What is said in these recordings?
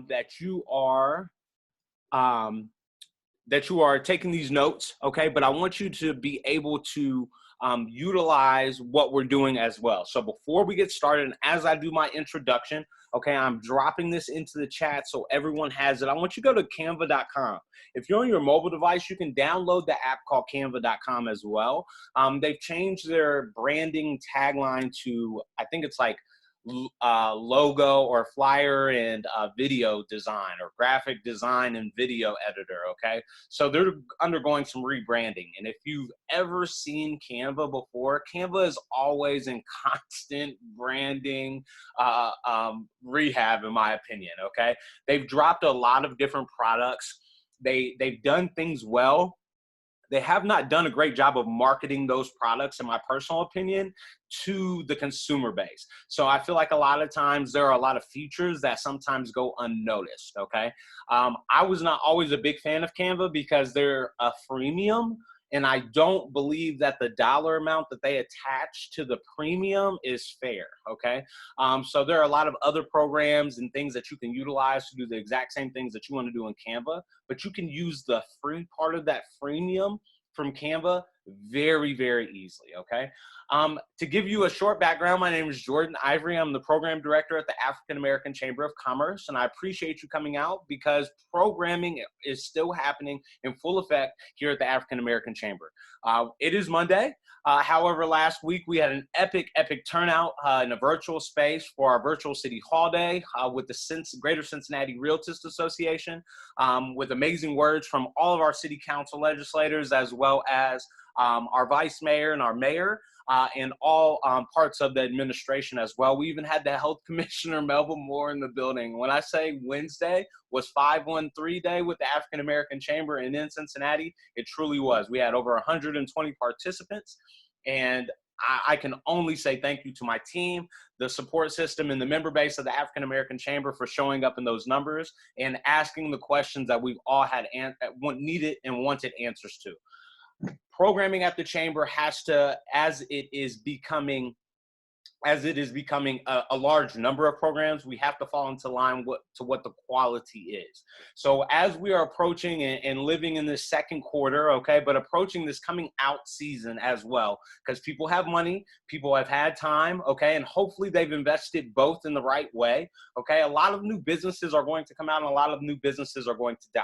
that you are taking these notes, okay? But I want you to be able to utilize what we're doing as well. So before we get started, and as I do my introduction, okay, I'm dropping this into the chat so everyone has it. I want you to go to canva.com. If you're on your mobile device, you can download the app called canva.com as well. They've changed their branding tagline to, I think it's like logo or flyer and video design, or graphic design and video editor, okay? So they're undergoing some rebranding. And if you've ever seen Canva before, Canva is always in constant branding rehab, in my opinion, okay? They've dropped a lot of different products. They've done things well. They have not done a great job of marketing those products, in my personal opinion, to the consumer base. So I feel like a lot of times there are a lot of features that sometimes go unnoticed, okay? I was not always a big fan of Canva because they're a freemium, and I don't believe that the dollar amount that they attach to the premium is fair, okay? So there are a lot of other programs and things that you can utilize to do the exact same things that you want to do in Canva, but you can use the free part of that freemium from Canva very, very easily, okay? To give you a short background, my name is Jourdan Ivory. I'm the program director at the African American Chamber of Commerce, and I appreciate you coming out because programming is still happening in full effect here at the African American Chamber. It is Monday. However, last week we had an epic turnout in a virtual space for our virtual City Hall Day with the Greater Cincinnati Realtist Association, with amazing words from all of our city council legislators, as well as our vice mayor and our mayor, and all parts of the administration as well. We even had the health commissioner, Melba Moore, in the building. When I say Wednesday was 513 Day with the African American Chamber and in Cincinnati, it truly was. We had over 120 participants, and I can only say thank you to my team, the support system, and the member base of the African American Chamber for showing up in those numbers and asking the questions that we've all had needed and wanted answers to. Programming at the chamber has to, as it is becoming a large number of programs, we have to fall into line to what the quality is. So as we are approaching and living in this second quarter, okay, but approaching this coming out season as well, because people have money, people have had time, okay, and hopefully they've invested both in the right way, okay? A lot of new businesses are going to come out and a lot of new businesses are going to die,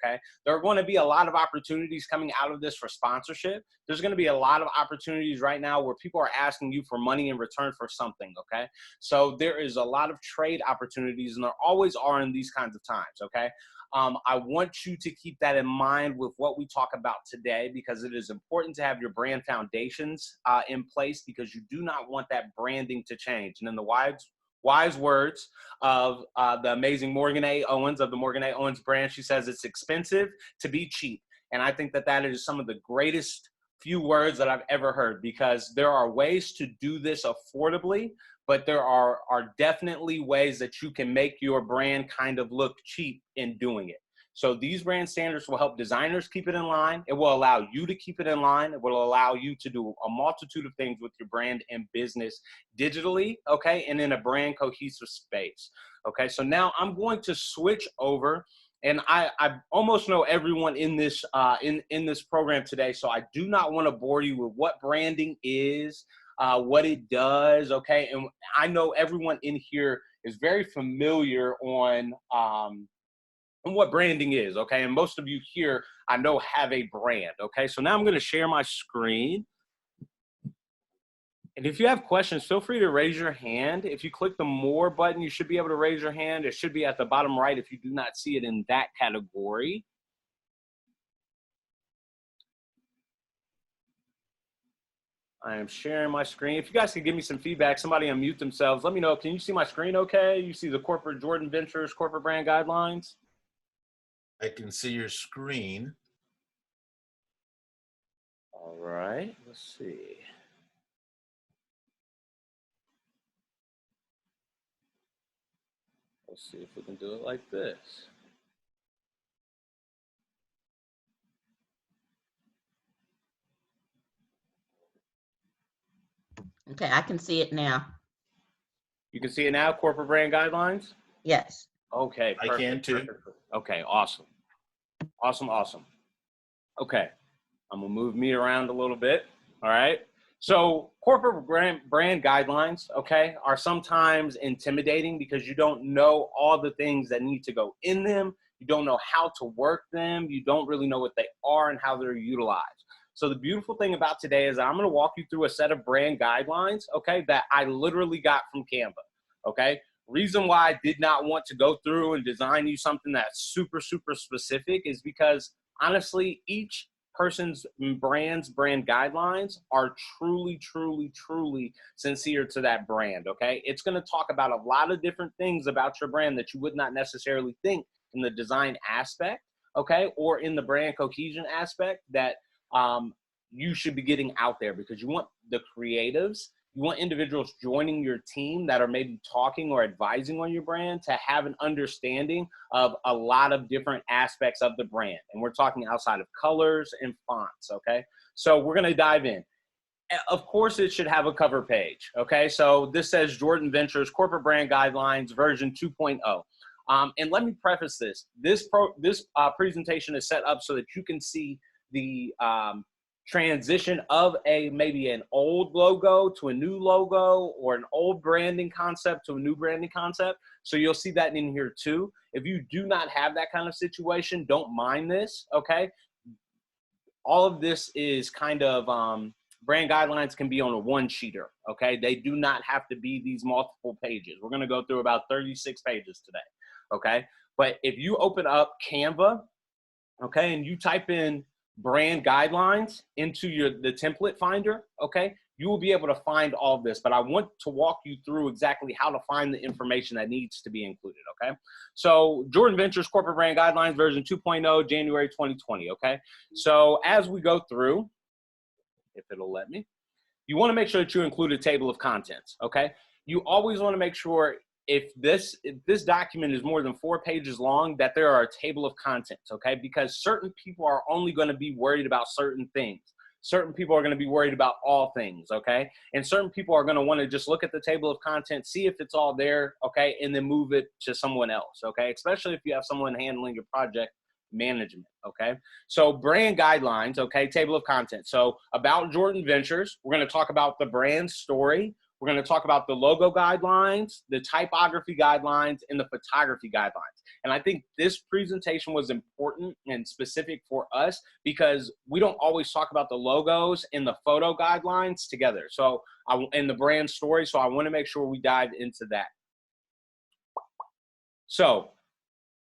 okay? There are going to be a lot of opportunities coming out of this for sponsorship. There's going to be a lot of opportunities right now where people are asking you for money in return for something, okay? So there is a lot of trade opportunities, and there always are in these kinds of times, okay? I want you to keep that in mind with what we talk about today, because it is important to have your brand foundations in place, because you do not want that branding to change. And in the wise words of the amazing Morgan A. Owens of the Morgan A. Owens brand, she says it's expensive to be cheap. And I think that is some of the greatest few words that I've ever heard, because there are ways to do this affordably, but there are definitely ways that you can make your brand kind of look cheap in doing it. So these brand standards will help designers keep it in line. It will allow you to keep it in line. It will allow you to do a multitude of things with your brand and business digitally, okay, and in a brand cohesive space. Okay, so now I'm going to switch over. And I almost know everyone in this in this program today, so I do not want to bore you with what branding is, what it does, okay? And I know everyone in here is very familiar on what branding is, okay? And most of you here, I know, have a brand, okay? So now I'm going to share my screen. And if you have questions, feel free to raise your hand. If you click the More button, you should be able to raise your hand. It should be at the bottom right if you do not see it in that category. I am sharing my screen. If you guys could give me some feedback, somebody unmute themselves. Let me know. Can you see my screen okay? You see the corporate Jourdan Ventures, corporate brand guidelines? I can see your screen. All right, let's see. Let's see if we can do it like this. Okay, I can see it now. You can see it now, corporate brand guidelines? Yes. Okay, I perfect. can too. Perfect. Okay, awesome. Awesome, awesome. Okay, I'm gonna move me around a little bit. All right. So corporate brand guidelines, okay, are sometimes intimidating because you don't know all the things that need to go in them. You don't know how to work them. You don't really know what they are and how they're utilized. So the beautiful thing about today is I'm going to walk you through a set of brand guidelines, okay, that I literally got from Canva, okay? Reason why I did not want to go through and design you something that's super, super specific is because honestly, each person's brand guidelines are truly, truly, truly sincere to that brand, okay? It's going to talk about a lot of different things about your brand that you would not necessarily think in the design aspect, okay, or in the brand cohesion aspect that you should be getting out there, because you want the creatives, you want individuals joining your team that are maybe talking or advising on your brand to have an understanding of a lot of different aspects of the brand. And we're talking outside of colors and fonts, okay? So we're gonna dive in. Of course, it should have a cover page, okay? So this says Jourdan Ventures Corporate Brand Guidelines version 2.0. And let me preface this. This presentation is set up so that you can see the transition of maybe an old logo to a new logo, or an old branding concept to a new branding concept. So you'll see that in here too. If you do not have that kind of situation, don't mind this, okay? All of this is kind of brand guidelines can be on a one-sheeter, okay? They do not have to be these multiple pages. We're gonna go through about 36 pages today, okay? But if you open up Canva, okay, and you type in brand guidelines into the template finder, okay, you will be able to find all of this. But I want to walk you through exactly how to find the information that needs to be included, okay? So Jourdan Ventures Corporate Brand Guidelines version 2.0, January 2020, okay? So as we go through, if it'll let me, you want to make sure that you include a table of contents, okay? You always want to make sure if this document is more than 4 pages long, that there are a table of contents, okay? Because certain people are only going to be worried about certain things. Certain people are going to be worried about all things, okay? And certain people are going to want to just look at the table of contents, see if it's all there, okay, and then move it to someone else, okay? Especially if you have someone handling your project management, okay? So brand guidelines, okay, table of contents. So about Jourdan Ventures, we're going to talk about the brand story. We're going to talk about the logo guidelines, the typography guidelines, and the photography guidelines. And I think this presentation was important and specific for us because we don't always talk about the logos and the photo guidelines together. So, and the brand story. So I want to make sure we dive into that. So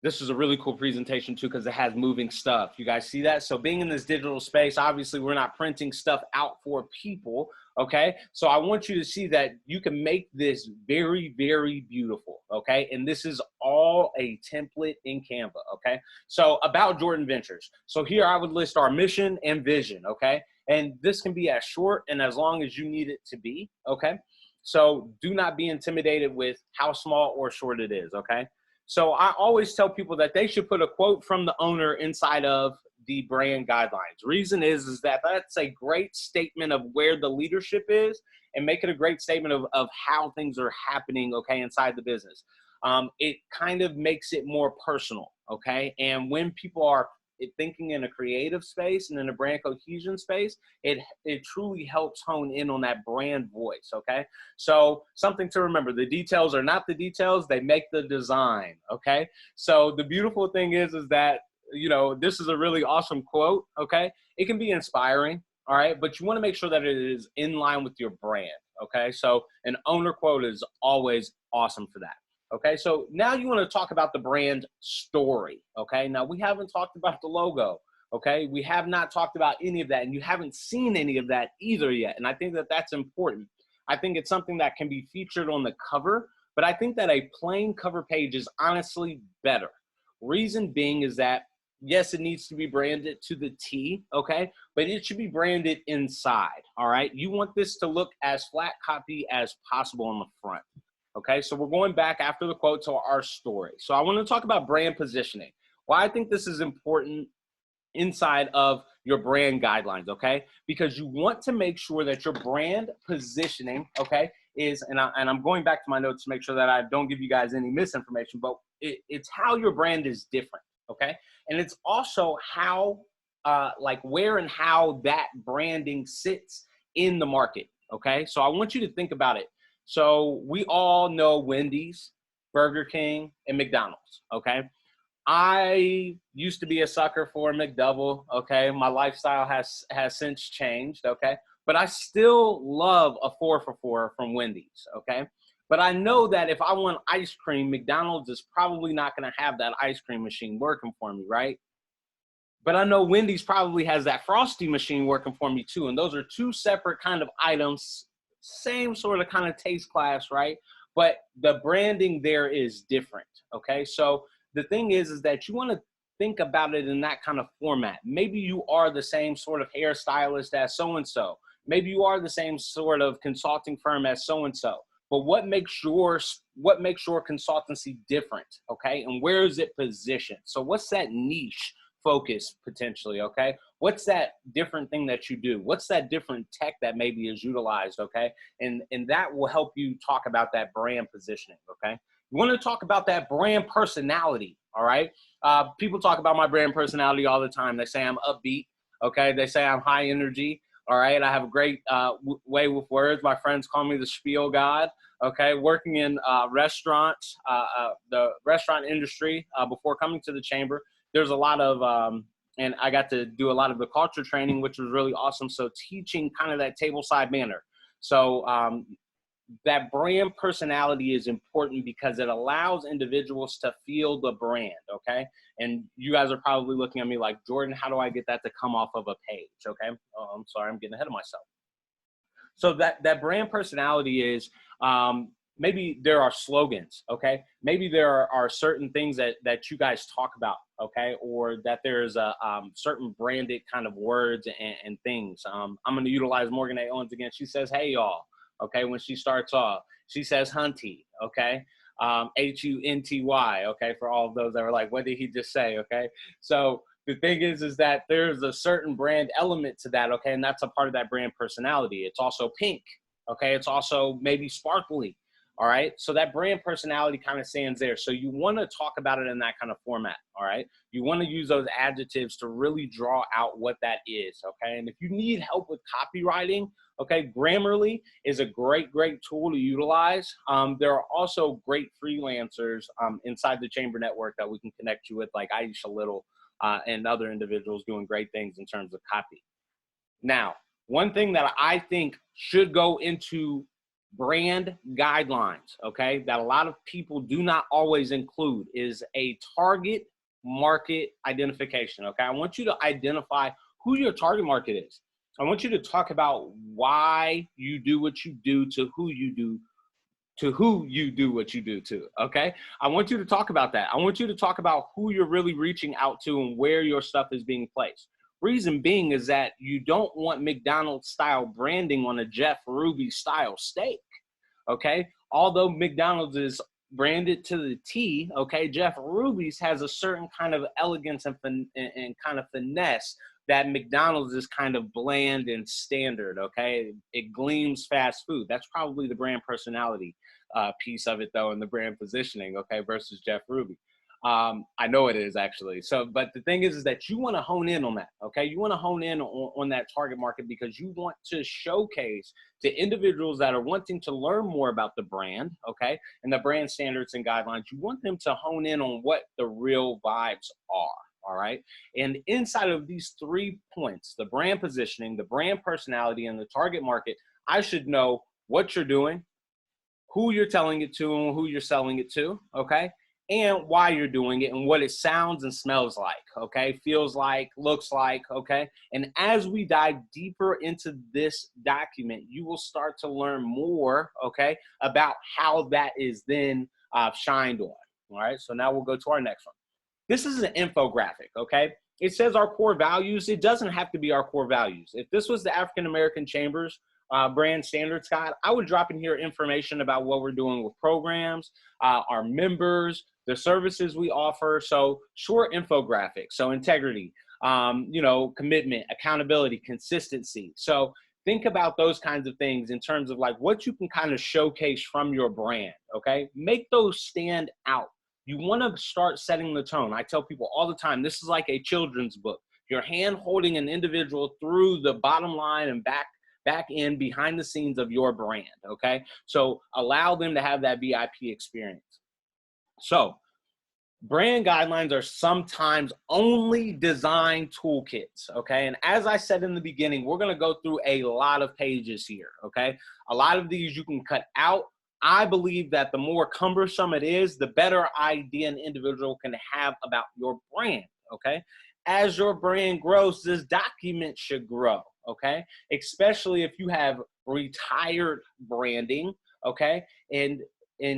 this is a really cool presentation too, because it has moving stuff. You guys see that? So being in this digital space, obviously we're not printing stuff out for people, okay? So I want you to see that you can make this very, very beautiful, okay? And this is all a template in Canva, okay? So about Jourdan Ventures. So here I would list our mission and vision, okay? And this can be as short and as long as you need it to be, okay? So do not be intimidated with how small or short it is, okay? So I always tell people that they should put a quote from the owner inside of the brand guidelines. Reason is that that's a great statement of where the leadership is, and make it a great statement of how things are happening, okay, inside the business. It kind of makes it more personal, okay? And when people are thinking in a creative space and in a brand cohesion space, it truly helps hone in on that brand voice, okay? So something to remember, the details are not the details, they make the design, okay? So the beautiful thing is that, you know, this is a really awesome quote, okay? It can be inspiring, all right? But you wanna make sure that it is in line with your brand, okay? So an owner quote is always awesome for that. Okay, so now you want to talk about the brand story, okay? Now, we haven't talked about the logo, okay? We have not talked about any of that, and you haven't seen any of that either yet, and I think that that's important. I think it's something that can be featured on the cover, but I think that a plain cover page is honestly better. Reason being is that, yes, it needs to be branded to the T, okay? But it should be branded inside, all right? You want this to look as flat copy as possible on the front. Okay, so we're going back after the quote to our story. So I want to talk about brand positioning. Why I think this is important inside of your brand guidelines, okay? Because you want to make sure that your brand positioning, okay, is, and I'm going back to my notes to make sure that I don't give you guys any misinformation, but it's how your brand is different, okay? And it's also how, like where and how that branding sits in the market, okay? So I want you to think about it. So we all know Wendy's, Burger King, and McDonald's, okay? I used to be a sucker for McDouble, okay? My lifestyle has since changed, okay? But I still love a 4 for $4 from Wendy's, okay? But I know that if I want ice cream, McDonald's is probably not going to have that ice cream machine working for me, right? But I know Wendy's probably has that Frosty machine working for me too. And those are two separate kind of items, same sort of kind of taste class, right? But the branding there is different, okay? So the thing is that you want to think about it in that kind of format. Maybe you are the same sort of hairstylist as so-and-so. Maybe you are the same sort of consulting firm as so-and-so. But what makes your consultancy different, okay? And where is it positioned? So what's that niche focus potentially, okay? What's that different thing that you do? What's that different tech that maybe is utilized, okay? And that will help you talk about that brand positioning, okay? You want to talk about that brand personality, all right? People talk about my brand personality all the time. They say I'm upbeat, okay? They say I'm high energy, all right? I have a great way with words. My friends call me the spiel god, okay? Working in restaurants, the restaurant industry before coming to the chamber, there's a lot of, and I got to do a lot of the culture training, which was really awesome. So teaching kind of that tableside manner. So that brand personality is important because it allows individuals to feel the brand, okay? And you guys are probably looking at me like, Jourdan, how do I get that to come off of a page, okay? Oh, I'm sorry, I'm getting ahead of myself. So that brand personality is, maybe there are slogans, okay? Maybe there are certain things that you guys talk about, okay? Or that there's a certain branded kind of words and things. I'm gonna utilize Morgan A. Owens again. She says, hey, y'all, okay? When she starts off, she says hunty, okay? Hunty, okay? For all of those that were like, what did he just say, okay? So the thing is that there's a certain brand element to that, okay? And that's a part of that brand personality. It's also pink, okay? It's also maybe sparkly. All right. So that brand personality kind of stands there. So you want to talk about it in that kind of format. All right. You want to use those adjectives to really draw out what that is. Okay. And if you need help with copywriting, okay, Grammarly is a great tool to utilize. There are also great freelancers inside the Chamber Network that we can connect you with, like Aisha Little and other individuals doing great things in terms of copy. Now, one thing that I think should go into brand guidelines, okay, that a lot of people do not always include is a target market identification, okay? I want you to identify who your target market is. I want you to talk about why you do what you do to who you do what you do to, okay? I want you to talk about that. I want you to talk about who you're really reaching out to and where your stuff is being placed. Reason being is that you don't want McDonald's style branding on a Jeff Ruby style steak, okay? Although McDonald's is branded to the T, okay, Jeff Ruby's has a certain kind of elegance and kind of finesse that McDonald's is kind of bland and standard, okay? It gleams fast food. That's probably the brand personality piece of it though, and the brand positioning, okay, versus Jeff Ruby. I know it is actually. So, but the thing is that you want to hone in on that, okay? You want to hone in on that target market because you want to showcase to individuals that are wanting to learn more about the brand, okay? And the brand standards and guidelines. You want them to hone in on what the real vibes are. All right. And inside of these 3 points, the brand positioning, the brand personality, and the target market, I should know what you're doing, who you're telling it to, and who you're selling it to. Okay. And why you're doing it and what it sounds and smells like. Okay. Feels like, looks like. Okay. And as we dive deeper into this document, you will start to learn more. Okay. About how that is then shined on. All right. So now we'll go to our next one. This is an infographic, okay? It says our core values. It doesn't have to be our core values. If this was the African American Chamber's brand standards guide, I would drop in here information about what we're doing with programs, our members, the services we offer. So short infographic. So integrity, commitment, accountability, consistency. So think about those kinds of things in terms of like what you can kind of showcase from your brand, okay? Make those stand out. you want to start setting the tone. I tell people all the time, this is like a children's book. You're hand holding an individual through the bottom line and back in behind the scenes of your brand, okay? So allow them to have that VIP experience. So brand guidelines are sometimes only design toolkits, okay? And as I said in the beginning, we're gonna go through a lot of pages here, okay? A lot of these you can cut out. I believe that the more cumbersome it is, the better idea an individual can have about your brand, okay? As your brand grows, this document should grow, okay? Especially if you have retired branding, okay? And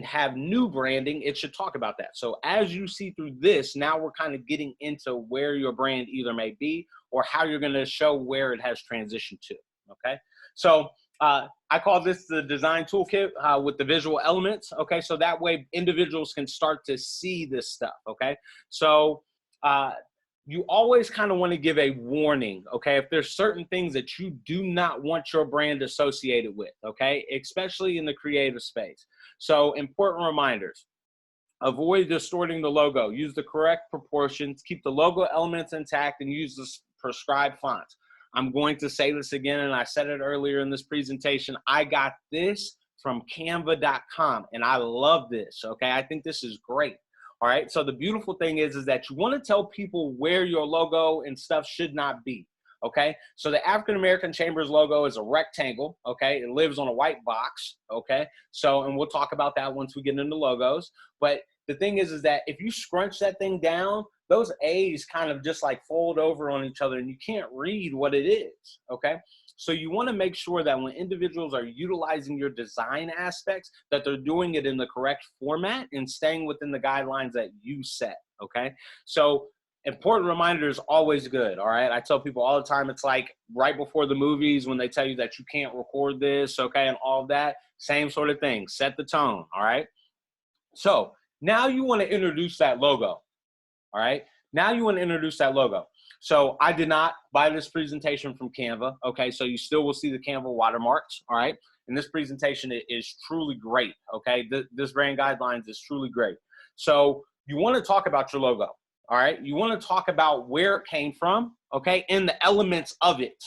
have new branding, it should talk about that. So as you see through this, now we're kind of getting into where your brand either may be or how you're going to show where it has transitioned to, okay? So I call this the design toolkit with the visual elements, okay? So that way individuals can start to see this stuff, okay? So you always kind of want to give a warning, okay? If there's certain things that you do not want your brand associated with, okay? Especially in the creative space. So important reminders: avoid distorting the logo, use the correct proportions, keep the logo elements intact, and use the prescribed fonts. I'm going to say this again, and I said it earlier in this presentation. I got this from canva.com, and I love this, okay? I think this is great. All right, so the beautiful thing is that you want to tell people where your logo and stuff should not be, okay? So the African American Chamber's logo is a rectangle, okay? It lives on a white box, okay? So, and we'll talk about that once we get into logos. But the thing is that if you scrunch that thing down, those A's kind of just like fold over on each other and you can't read what it is, okay? So you want to make sure that when individuals are utilizing your design aspects, that they're doing it in the correct format and staying within the guidelines that you set, okay? So important reminder is always good, all right? I tell people all the time, it's like right before the movies when they tell you that you can't record this, okay, and all of that, same sort of thing. Set the tone, all right? So now you want to introduce that logo, all right? Now you want to introduce that logo. So I did not buy this presentation from Canva, okay? So you still will see the Canva watermarks, all right? And this presentation is truly great, okay? This brand guidelines is truly great. So you want to talk about your logo, all right? You want to talk about where it came from, okay? And the elements of it,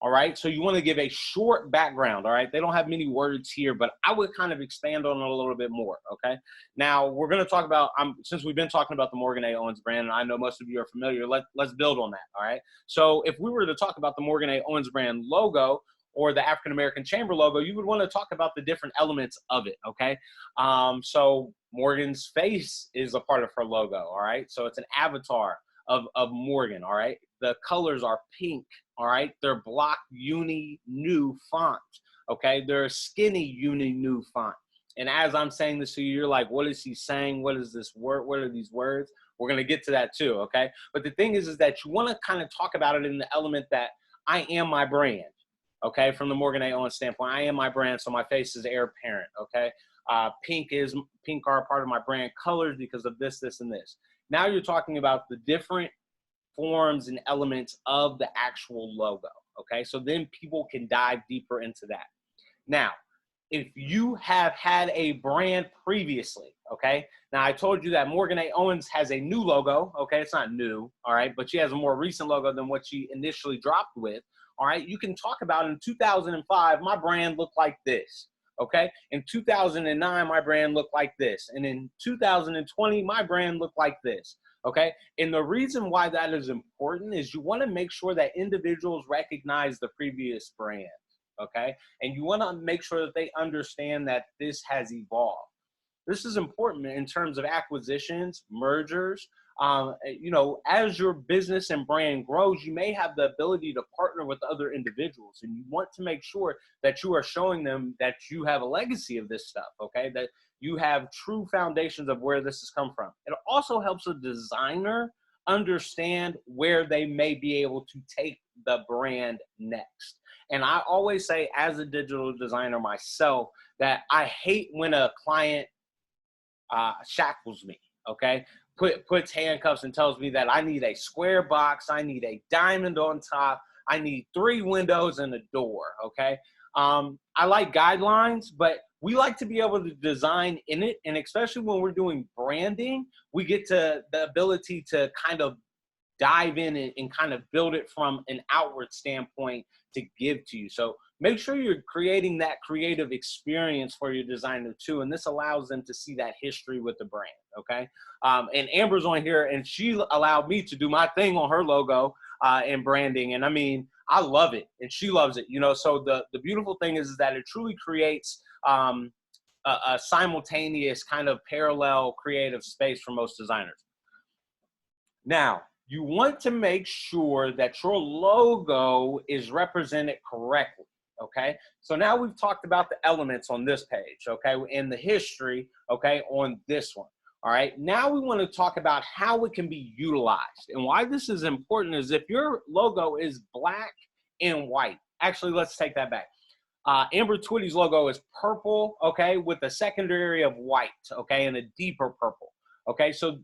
all right? So you want to give a short background, all right? They don't have many words here, but I would kind of expand on it a little bit more, okay? Now, we're going to talk about, since we've been talking about the Morgan A. Owens brand, and I know most of you are familiar, let's build on that, all right? So if we were to talk about the Morgan A. Owens brand logo or the African American Chamber logo, you would want to talk about the different elements of it, okay? So Morgan's face is a part of her logo, all right? So it's an avatar of Morgan, all right? The colors are pink, all right? They're block uni new font, okay? They're a skinny uni new font. And as I'm saying this to you, you're like, what is he saying? What is this word? What are these words? We're going to get to that too, okay? But the thing is that you want to kind of talk about it in the element that I am my brand, okay? From the Morgan A. Owens standpoint, I am my brand, so my face is heir apparent, okay? Pink are a part of my brand colors because of this, this, and this. Now you're talking about the different forms and elements of the actual logo, okay? So then people can dive deeper into that. Now, if you have had a brand previously, okay? Now, I told you that Morgan A. Owens has a new logo, okay? It's not new, all right? But she has a more recent logo than what she initially dropped with, all right? You can talk about in 2005, my brand looked like this, okay? In 2009, my brand looked like this. And in 2020, my brand looked like this, okay? And the reason why that is important is you want to make sure that individuals recognize the previous brand, okay? And you want to make sure that they understand that this has evolved. This is important in terms of acquisitions, mergers. You know, as your business and brand grows, you may have the ability to partner with other individuals, and you want to make sure that you are showing them that you have a legacy of this stuff, okay? That you have true foundations of where this has come from. It also helps a designer understand where they may be able to take the brand next. And I always say, as a digital designer myself, that I hate when a client shackles me, okay? Puts handcuffs and tells me that I need a square box, I need a diamond on top, I need 3 windows and a door, okay? I like guidelines, but we like to be able to design in it. And especially when we're doing branding, we get to the ability to kind of dive in and kind of build it from an outward standpoint to give to you. So make sure you're creating that creative experience for your designer too. And this allows them to see that history with the brand. Okay. And Amber's on here and she allowed me to do my thing on her logo and branding. And I mean, I love it and she loves it, you know. So the beautiful thing is that it truly creates a simultaneous kind of parallel creative space for most designers. Now, you want to make sure that your logo is represented correctly, okay? So now we've talked about the elements on this page, okay, and the history, okay, on this one, all right? Now we want to talk about how it can be utilized. And why this is important is if your logo is black and white. Actually, let's take that back. Amber Twitty's logo is purple, okay, with a secondary of white, okay, and a deeper purple, okay? So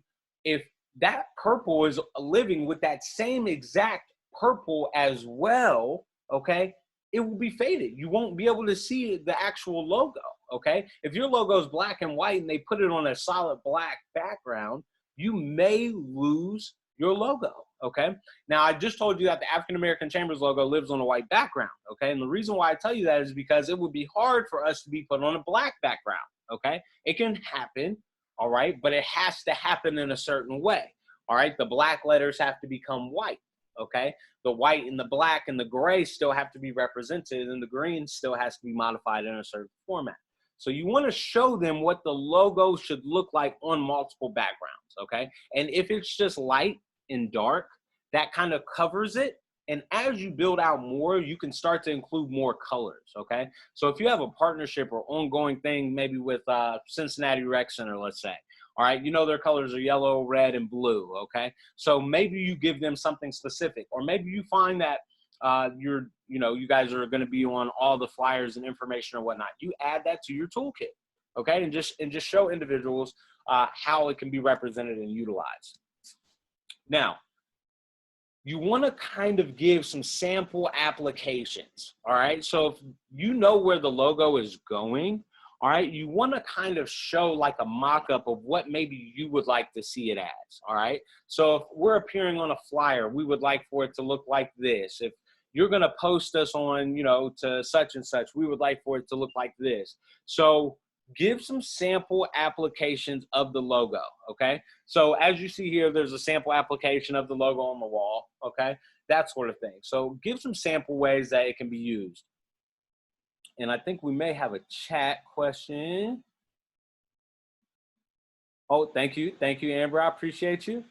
if that purple is living with that same exact purple as well, okay, it will be faded. You won't be able to see the actual logo, okay? If your logo is black and white and they put it on a solid black background, you may lose your logo, okay? Now, I just told you that the African American Chambers logo lives on a white background, okay? And the reason why I tell you that is because it would be hard for us to be put on a black background, okay? It can happen, all right, but it has to happen in a certain way, all right? The black letters have to become white, okay? The white and the black and the gray still have to be represented, and the green still has to be modified in a certain format. So you want to show them what the logo should look like on multiple backgrounds, okay? And if it's just light and dark, that kind of covers it. And as you build out more, you can start to include more colors, okay? So if you have a partnership or ongoing thing, maybe with Cincinnati Rec Center, let's say, all right, you know their colors are yellow, red, and blue, okay? So maybe you give them something specific, or maybe you find that you guys are going to be on all the flyers and information or whatnot. You add that to your toolkit, okay? And just show individuals how it can be represented and utilized. Now, you want to kind of give some sample applications, all right? So if you know where the logo is going, all right, you want to kind of show like a mock-up of what maybe you would like to see it as, all right? So if we're appearing on a flyer, we would like for it to look like this. If you're going to post us on, to such and such, we would like for it to look like this. So give some sample applications of the logo, okay? So as you see here, there's a sample application of the logo on the wall, okay? That sort of thing. So give some sample ways that it can be used. And I think we may have a chat question. Oh, thank you. Thank you, Amber. I appreciate you.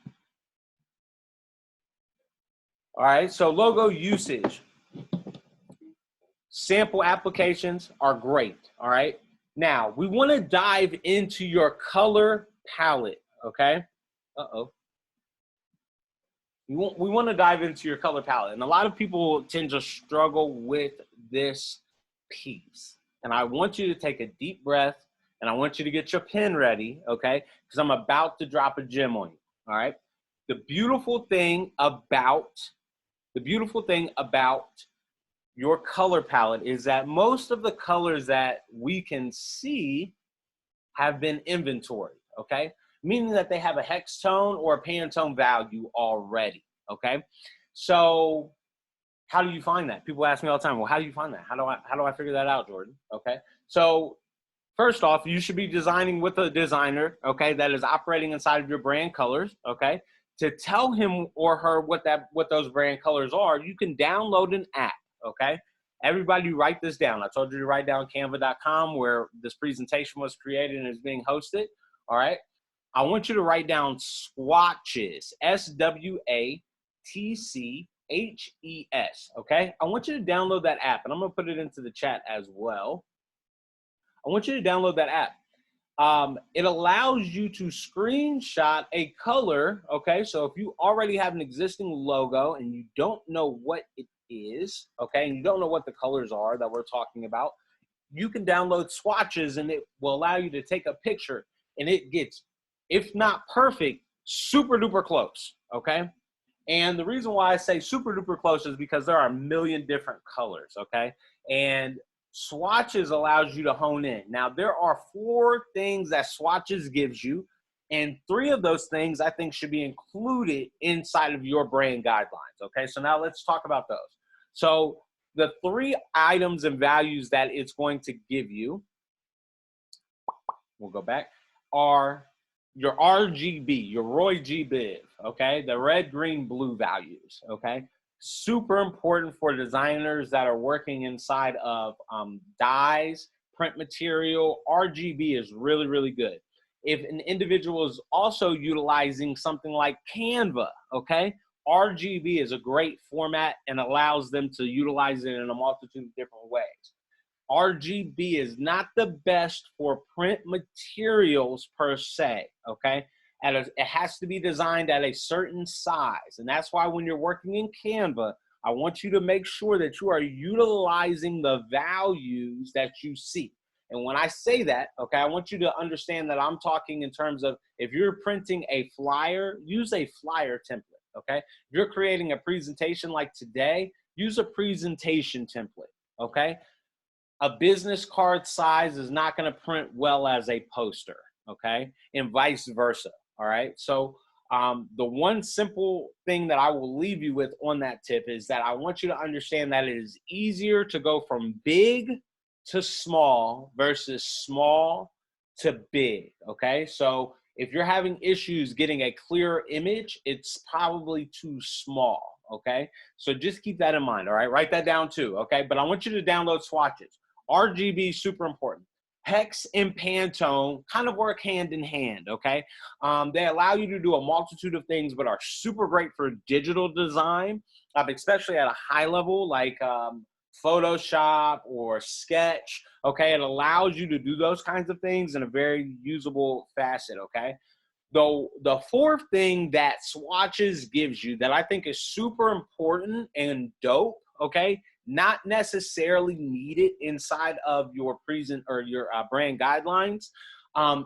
All right, so logo usage. Sample applications are great, all right? Now, we want to dive into your color palette, okay? Uh-oh. We want to dive into your color palette. And a lot of people tend to struggle with this piece. And I want you to take a deep breath, and I want you to get your pen ready, okay? Because I'm about to drop a gem on you, all right? The beautiful thing about your color palette is that most of the colors that we can see have been inventoried, okay? Meaning that they have a hex tone or a Pantone value already, okay? So how do you find that? People ask me all the time, well, how do you find that? How do I figure that out, Jourdan? Okay, so first off, you should be designing with a designer, okay, that is operating inside of your brand colors, okay? To tell him or her what those brand colors are, you can download an app, okay? Everybody write this down. I told you to write down canva.com where this presentation was created and is being hosted, all right? I want you to write down swatches, SWATCHES, okay? I want you to download that app, and I'm gonna put it into the chat as well. I want you to download that app. It allows you to screenshot a color, okay? So if you already have an existing logo and you don't know what it is, okay, and you don't know what the colors are that we're talking about, you can download swatches and it will allow you to take a picture and it gets, if not perfect, super duper close, okay? And the reason why I say super duper close is because there are a million different colors, okay? And Swatches allows you to hone in. Now, there are 4 things that swatches gives you, and 3 of those things I think should be included inside of your brand guidelines. Okay, so now let's talk about those. So the 3 items and values that it's going to give you, we'll go back, are your RGB, your Roy G. Biv, okay? The red, green, blue values, okay? Super important for designers that are working inside of dyes, print material. RGB is really, really good. If an individual is also utilizing something like Canva, okay? RGB is a great format and allows them to utilize it in a multitude of different ways. RGB is not the best for print materials per se, okay? It has to be designed at a certain size. And that's why when you're working in Canva, I want you to make sure that you are utilizing the values that you see. And when I say that, okay, I want you to understand that I'm talking in terms of if you're printing a flyer, use a flyer template, okay? If you're creating a presentation like today, use a presentation template, okay? A business card size is not going to print well as a poster, okay? And vice versa, all right? So the one simple thing that I will leave you with on that tip is that I want you to understand that it is easier to go from big to small versus small to big, okay? So if you're having issues getting a clear image, it's probably too small, okay? So just keep that in mind, all right? Write that down too, okay? But I want you to download swatches. RGB is super important. Hex and Pantone kind of work hand in hand, okay? They allow you to do a multitude of things, but are super great for digital design, especially at a high level like Photoshop or Sketch, okay? It allows you to do those kinds of things in a very usable facet, okay? Though the 4th thing that swatches gives you that I think is super important and dope, okay, not necessarily needed inside of your present or your brand guidelines,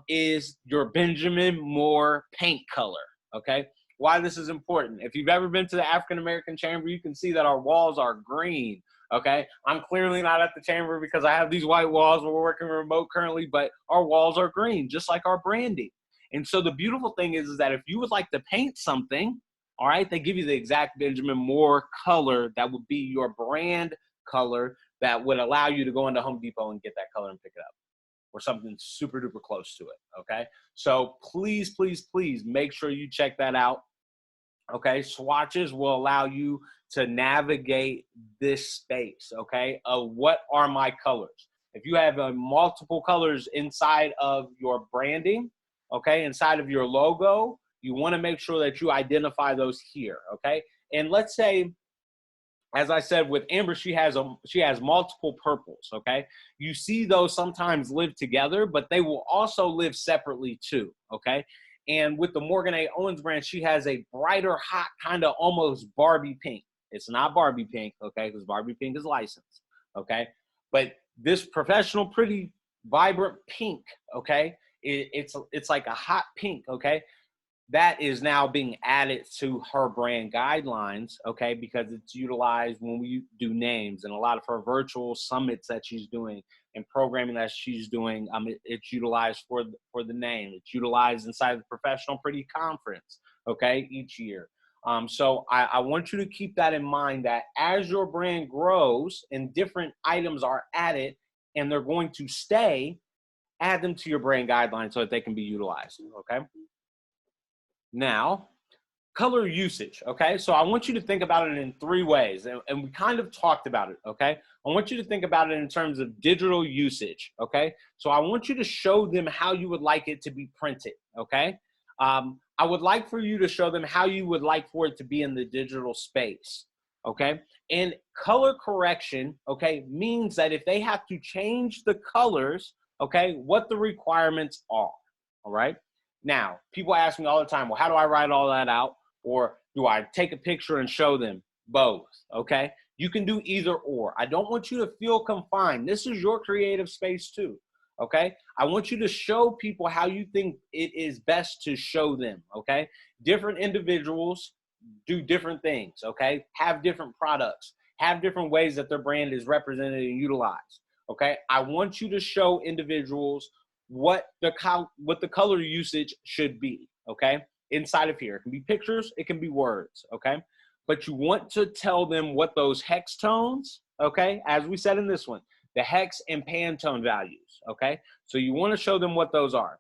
is your Benjamin Moore paint color, okay? Why this is important. If you've ever been to the African American Chamber, you can see that our walls are green, okay? I'm clearly not at the chamber because I have these white walls. We're working remote currently, but our walls are green, just like our branding. And so the beautiful thing is that if you would like to paint something, all right, they give you the exact Benjamin Moore color that would be your brand color that would allow you to go into Home Depot and get that color and pick it up, or something super duper close to it, okay? So please, please, please make sure you check that out, okay? Swatches will allow you to navigate this space, okay, of what are my colors. If you have multiple colors inside of your branding, okay, inside of your logo, you want to make sure that you identify those here, okay? And let's say, as I said with Amber, she has multiple purples, okay? You see those sometimes live together, but they will also live separately too, okay? And with the Morgan A. Owens brand, she has a brighter, hot, kind of almost Barbie pink. It's not Barbie pink, okay, because Barbie pink is licensed, okay? But this professional, pretty, vibrant pink, okay? It's like a hot pink, okay? That is now being added to her brand guidelines, okay, because it's utilized when we do names and a lot of her virtual summits that she's doing and programming that she's doing. It's utilized for the name. It's utilized inside the Professional Pretty Conference, okay, each year. So I want you to keep that in mind that as your brand grows and different items are added and they're going to stay, add them to your brand guidelines so that they can be utilized, okay? Now, color usage, okay? So I want you to think about it in 3 ways, and we kind of talked about it, okay? I want you to think about it in terms of digital usage, okay? So I want you to show them how you would like it to be printed, okay? I would like for you to show them how you would like for it to be in the digital space, okay? And color correction, okay, means that if they have to change the colors, okay, what the requirements are, all right? Now, people ask me all the time, well, how do I write all that out? Or do I take a picture and show them? Both, okay? You can do either or. I don't want you to feel confined. This is your creative space too, okay? I want you to show people how you think it is best to show them, okay? Different individuals do different things, okay? Have different products, have different ways that their brand is represented and utilized. okay, I want you to show individuals what the color usage should be, okay, inside of here. It can be pictures, it can be words, okay, but you want to tell them what those hex tones, okay, as we said in this one, the hex and Pantone values, okay, so you want to show them what those are.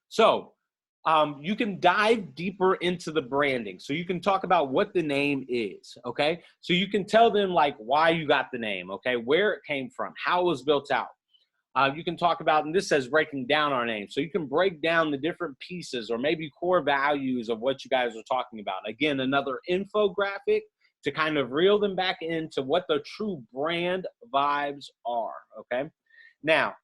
So you can dive deeper into the branding. So you can talk about what the name is, okay? So you can tell them like why you got the name, okay? Where it came from, how it was built out. You can talk about, and this says breaking down our name. So you can break down the different pieces or maybe core values of what you guys are talking about. Again, another infographic to kind of reel them back into what the true brand vibes are, okay? Now,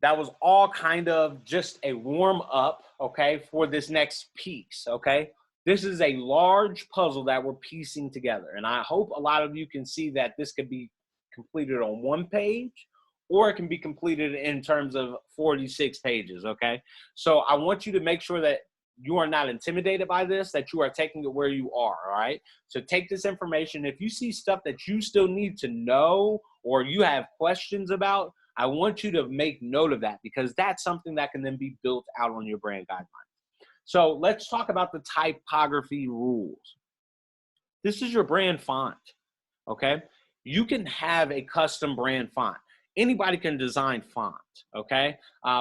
that was all kind of just a warm up, okay, for this next piece, okay? This is a large puzzle that we're piecing together. And I hope a lot of you can see that this could be completed on one page or it can be completed in terms of 46 pages, okay? So I want you to make sure that you are not intimidated by this, that you are taking it where you are, all right? So take this information. If you see stuff that you still need to know or you have questions about, I want you to make note of that because that's something that can then be built out on your brand guidelines. So let's talk about the typography rules. This is your brand font, okay? You can have a custom brand font. Anybody can design font, okay?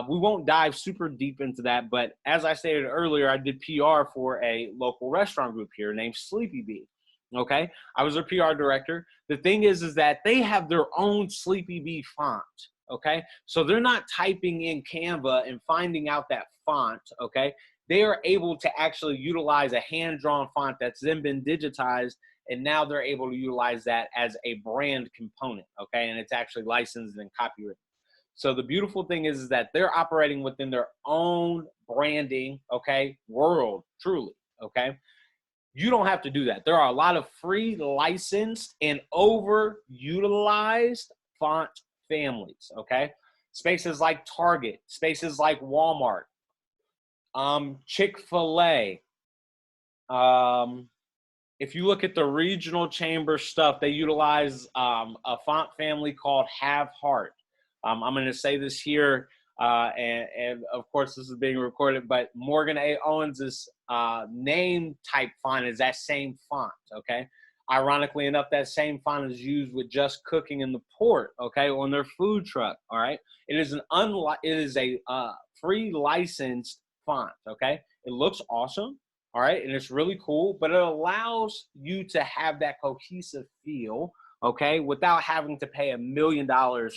We won't dive super deep into that, but as I stated earlier, I did PR for a local restaurant group here named Sleepy Bee, okay? I was their PR director. The thing is that they have their own Sleepy Bee font, okay? So they're not typing in Canva and finding out that font, okay? They are able to actually utilize a hand-drawn font that's then been digitized, and now they're able to utilize that as a brand component, okay? And it's actually licensed and copyrighted. So the beautiful thing is that they're operating within their own branding, okay, world, truly, okay? You don't have to do that. There are a lot of free, licensed, and overutilized font families, okay? Spaces like Target, spaces like Walmart, Chick-fil-A. If you look at the regional chamber stuff, they utilize a font family called Have Heart. I'm going to say this here, and of course this is being recorded, but Morgan A. Owens' name type font is that same font, okay? Ironically enough, that same font is used with Just Cooking in the Port, okay, on their food truck, all right? It is a free licensed font, okay? It looks awesome, all right, and it's really cool, but it allows you to have that cohesive feel, okay, without having to pay $1 million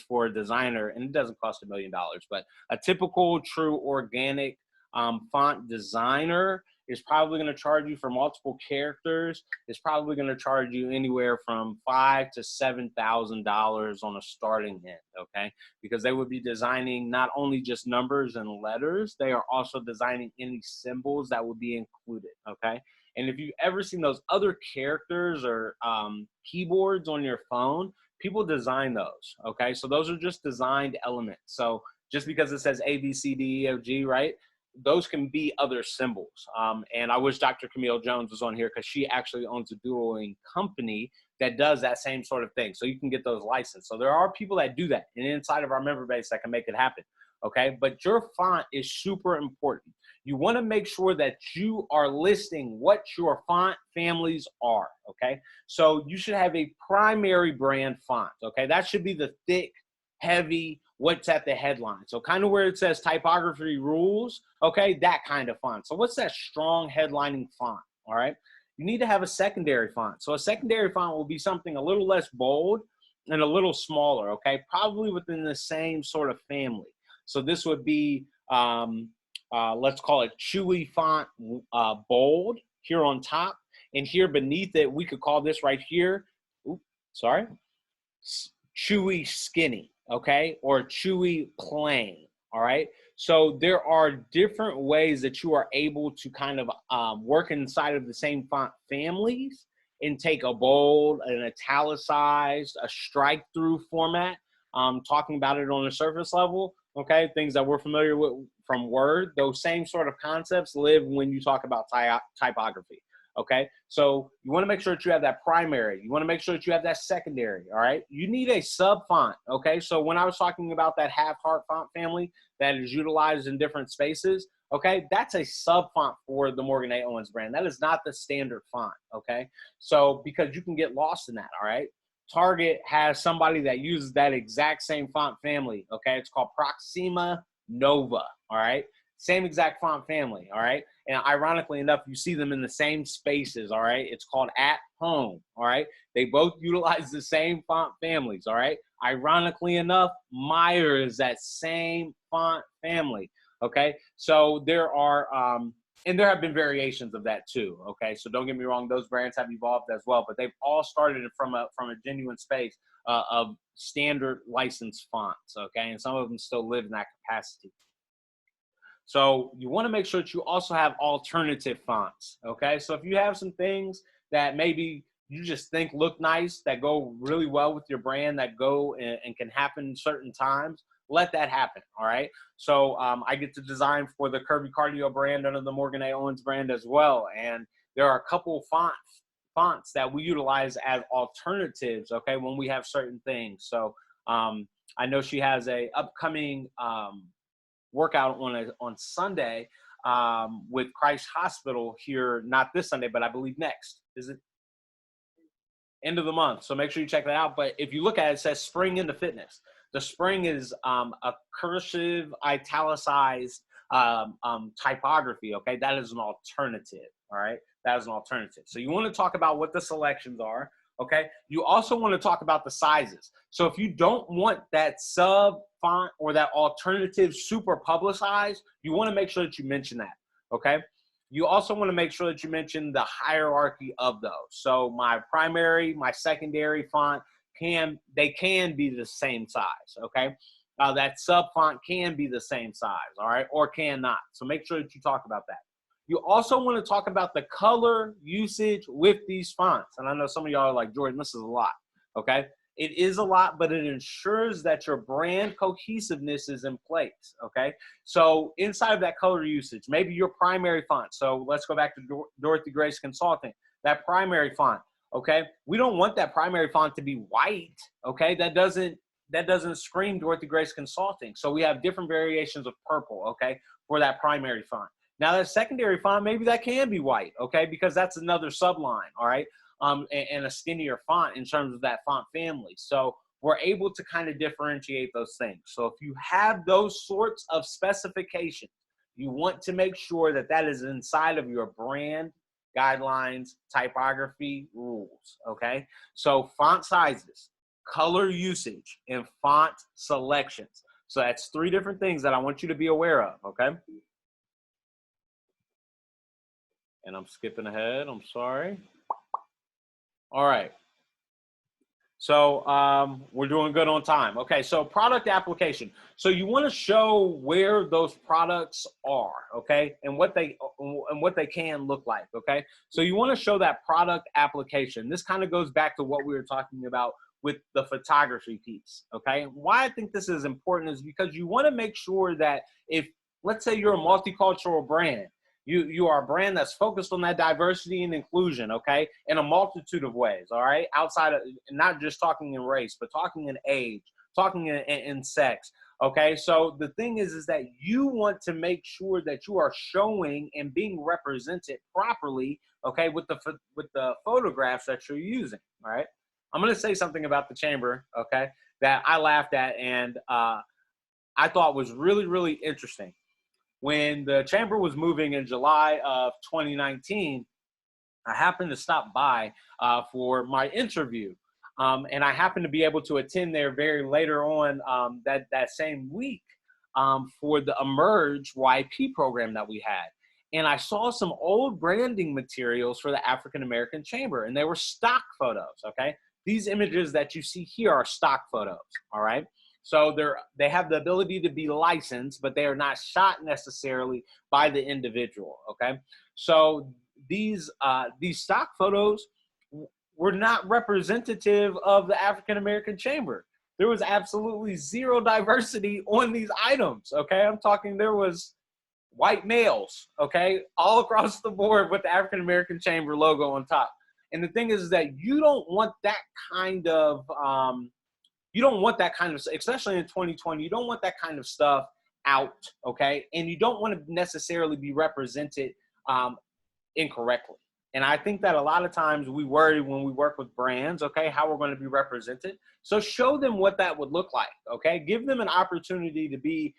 for a designer, and it doesn't cost $1 million, but a typical true organic font designer is probably going to charge you for multiple characters. It's probably going to charge you anywhere from $5,000 to $7,000 on a starting end, okay? Because they would be designing not only just numbers and letters, they are also designing any symbols that would be included, okay? And if you've ever seen those other characters or keyboards on your phone, people design those, okay? So those are just designed elements. So just because it says A, B, C, D, E, F, G, right? Those can be other symbols. And I wish Dr. Camille Jones was on here because she actually owns a doodling company that does that same sort of thing. So you can get those licensed. So there are people that do that and inside of our member base that can make it happen, okay? But your font is super important. You want to make sure that you are listing what your font families are, okay? So you should have a primary brand font, okay? That should be the thick, heavy, what's at the headline. So kind of where it says typography rules, okay, that kind of font. So what's that strong headlining font, all right? You need to have a secondary font. So a secondary font will be something a little less bold and a little smaller, okay? Probably within the same sort of family. So this would be, let's call it Chewy font bold here on top. And here beneath it, we could call this right here, Chewy skinny, okay? Or Chewy plain, all right? So there are different ways that you are able to kind of work inside of the same font families and take a bold, an italicized, a strike through format, talking about it on a surface level, okay? Things that we're familiar with from Word, those same sort of concepts live when you talk about typography. Okay, so you want to make sure that you have that primary. You want to make sure that you have that secondary. All right, you need a sub font. Okay, so when I was talking about that half heart font family that is utilized in different spaces, okay, that's a sub font for the Morgan A. Owens brand. That is not the standard font. Okay, so because you can get lost in that. All right, Target has somebody that uses that exact same font family. Okay, it's called Proxima Nova. All right, same exact font family. All right. And ironically enough, you see them in the same spaces, all right? It's called At Home, all right? They both utilize the same font families, all right? Ironically enough, Meyer is that same font family, okay? So there are, and there have been variations of that too, okay? So don't get me wrong, those brands have evolved as well, but they've all started from a genuine space of standard licensed fonts, okay? And some of them still live in that capacity. So you want to make sure that you also have alternative fonts, okay? So if you have some things that maybe you just think look nice, that go really well with your brand, that go and can happen certain times, let that happen, all right? So I get to design for the Curvy Cardio brand under the Morgan A. Owens brand as well. And there are a couple fonts that we utilize as alternatives, okay, when we have certain things. So I know she has a upcoming workout on Sunday with Christ Hospital here, not this Sunday, but I believe next. Is it end of the month? So make sure you check that out. But if you look at it, it says Spring into Fitness. The spring is a cursive, italicized typography, okay? That is an alternative, all right? That is an alternative. So you want to talk about what the selections are, okay? You also want to talk about the sizes. So if you don't want that sub font or that alternative super publicized, you want to make sure that you mention that, okay? You also want to make sure that you mention the hierarchy of those. So my primary, my secondary font, can be the same size, okay? That sub font can be the same size, all right, or cannot. So make sure that you talk about that. You also want to talk about the color usage with these fonts. And I know some of y'all are like, Jordan, this is a lot, okay? It is a lot, but it ensures that your brand cohesiveness is in place, okay? So inside of that color usage, maybe your primary font. So let's go back to Dorothy Grace Consulting, that primary font, okay? We don't want that primary font to be white, okay? That doesn't scream Dorothy Grace Consulting. So we have different variations of purple, okay, for that primary font. Now that secondary font, maybe that can be white, okay, because that's another subline, all right, and a skinnier font in terms of that font family. So we're able to kind of differentiate those things. So if you have those sorts of specifications, you want to make sure that that is inside of your brand guidelines, typography rules, okay? So font sizes, color usage, and font selections. So that's 3 different things that I want you to be aware of, okay? And I'm skipping ahead, I'm sorry. All right. So we're doing good on time. Okay, so product application. So you want to show where those products are, okay, and what they can look like, okay. So you want to show that product application. This kind of goes back to what we were talking about with the photography piece, okay. Why I think this is important is because you want to make sure that if, let's say you're a multicultural brand, you are a brand that's focused on that diversity and inclusion, okay, in a multitude of ways, all right, outside of not just talking in race, but talking in age, talking in sex, okay. So the thing is that you want to make sure that you are showing and being represented properly, okay, with the photographs that you're using, all right. I'm going to say something about the chamber, okay, that I laughed at and I thought was really, really interesting. When the chamber was moving in July of 2019, I happened to stop by for my interview. And I happened to be able to attend there very later on that same week for the Emerge YP program that we had. And I saw some old branding materials for the African American Chamber, and they were stock photos, okay? These images that you see here are stock photos, all right? So they have the ability to be licensed, but they are not shot necessarily by the individual, okay? So these stock photos were not representative of the African American Chamber. There was absolutely zero diversity on these items, okay? I'm talking there was white males, okay, all across the board with the African American Chamber logo on top. And the thing is that you don't want that kind of, especially in 2020, you don't want that kind of stuff out, okay? And you don't want to necessarily be represented incorrectly. And I think that a lot of times we worry when we work with brands, okay, how we're going to be represented. So show them what that would look like, okay? Give them an opportunity to be,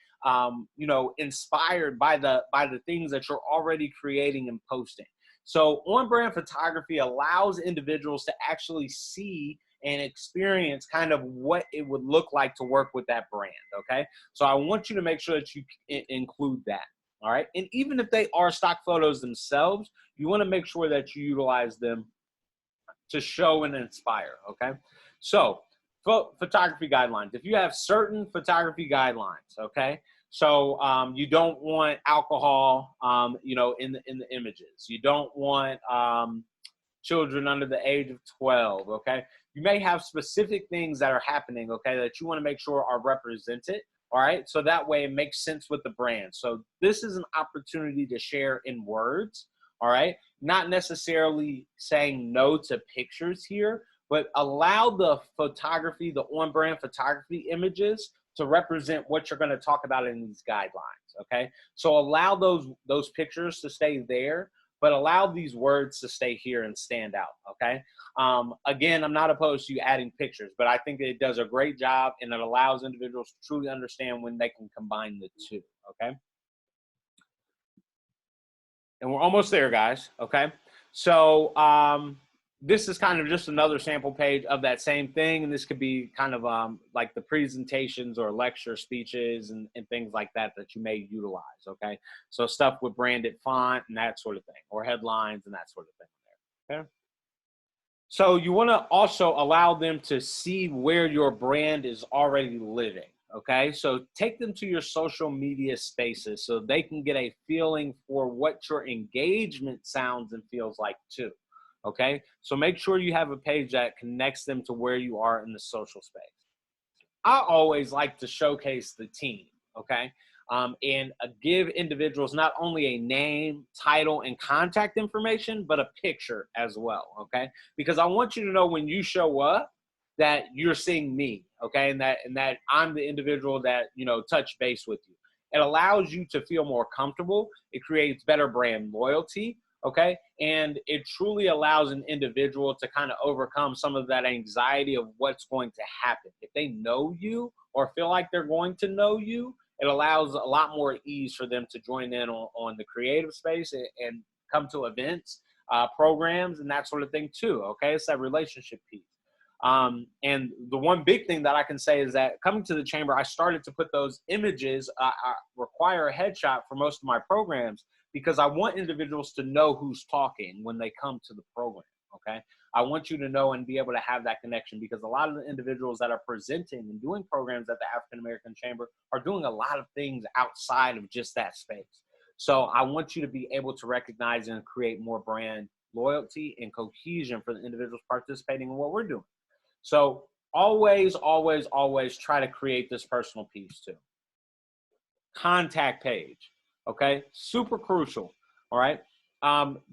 inspired by the things that you're already creating and posting. So on-brand photography allows individuals to actually see and experience kind of what it would look like to work with that brand, okay? So I want you to make sure that you include that, all right? And even if they are stock photos themselves, you wanna make sure that you utilize them to show and inspire, okay? So photography guidelines. If you have certain photography guidelines, okay? So you don't want alcohol, in the images. You don't want children under the age of 12, okay? You may have specific things that are happening, okay, that you want to make sure are represented, all right? So that way it makes sense with the brand. So this is an opportunity to share in words, all right? Not necessarily saying no to pictures here, but allow the photography, the on-brand photography images to represent what you're going to talk about in these guidelines, okay? So allow those pictures to stay there, but allow these words to stay here and stand out, okay? Again, I'm not opposed to you adding pictures, but I think it does a great job and it allows individuals to truly understand when they can combine the two, okay? And we're almost there, guys, okay? So this is kind of just another sample page of that same thing, and this could be kind of like the presentations or lecture speeches and things like that that you may utilize, okay? So stuff with branded font and that sort of thing, or headlines and that sort of thing there, okay? So you want to also allow them to see where your brand is already living, okay? So take them to your social media spaces so they can get a feeling for what your engagement sounds and feels like too, okay? So make sure you have a page that connects them to where you are in the social space. I always like to showcase the team, okay? And give individuals not only a name, title, and contact information, but a picture as well, okay? Because I want you to know when you show up that you're seeing me, okay? And that I'm the individual that, touch base with you. It allows you to feel more comfortable. It creates better brand loyalty, okay? And it truly allows an individual to kind of overcome some of that anxiety of what's going to happen. If they know you or feel like they're going to know you, it allows a lot more ease for them to join in on the creative space and come to events, programs, and that sort of thing too, okay? It's that relationship piece. And the one big thing that I can say is that coming to the chamber, I started to put those images, I require a headshot for most of my programs because I want individuals to know who's talking when they come to the program, okay? I want you to know and be able to have that connection because a lot of the individuals that are presenting and doing programs at the African American Chamber are doing a lot of things outside of just that space. So I want you to be able to recognize and create more brand loyalty and cohesion for the individuals participating in what we're doing. So always, always, always try to create this personal piece too. Contact page, okay? Super crucial, all right?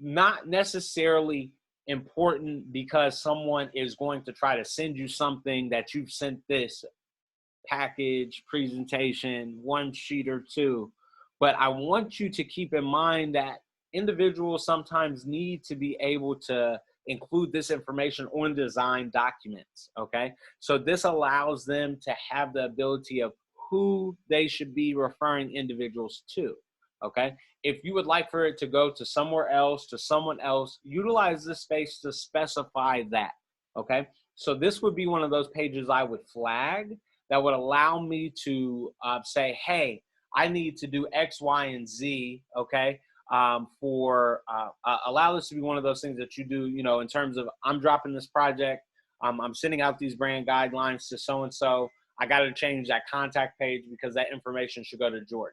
Not necessarily important because someone is going to try to send you something that you've sent this package, presentation, one sheet or two. But I want you to keep in mind that individuals sometimes need to be able to include this information on design documents, okay? So this allows them to have the ability of who they should be referring individuals to, okay? If you would like for it to go to somewhere else, to someone else, utilize this space to specify that, okay? So this would be one of those pages I would flag that would allow me to say, hey, I need to do X, Y, and Z, okay? Allow this to be one of those things that you do, in terms of I'm dropping this project, I'm sending out these brand guidelines to so-and-so, I got to change that contact page because that information should go to Jourdan.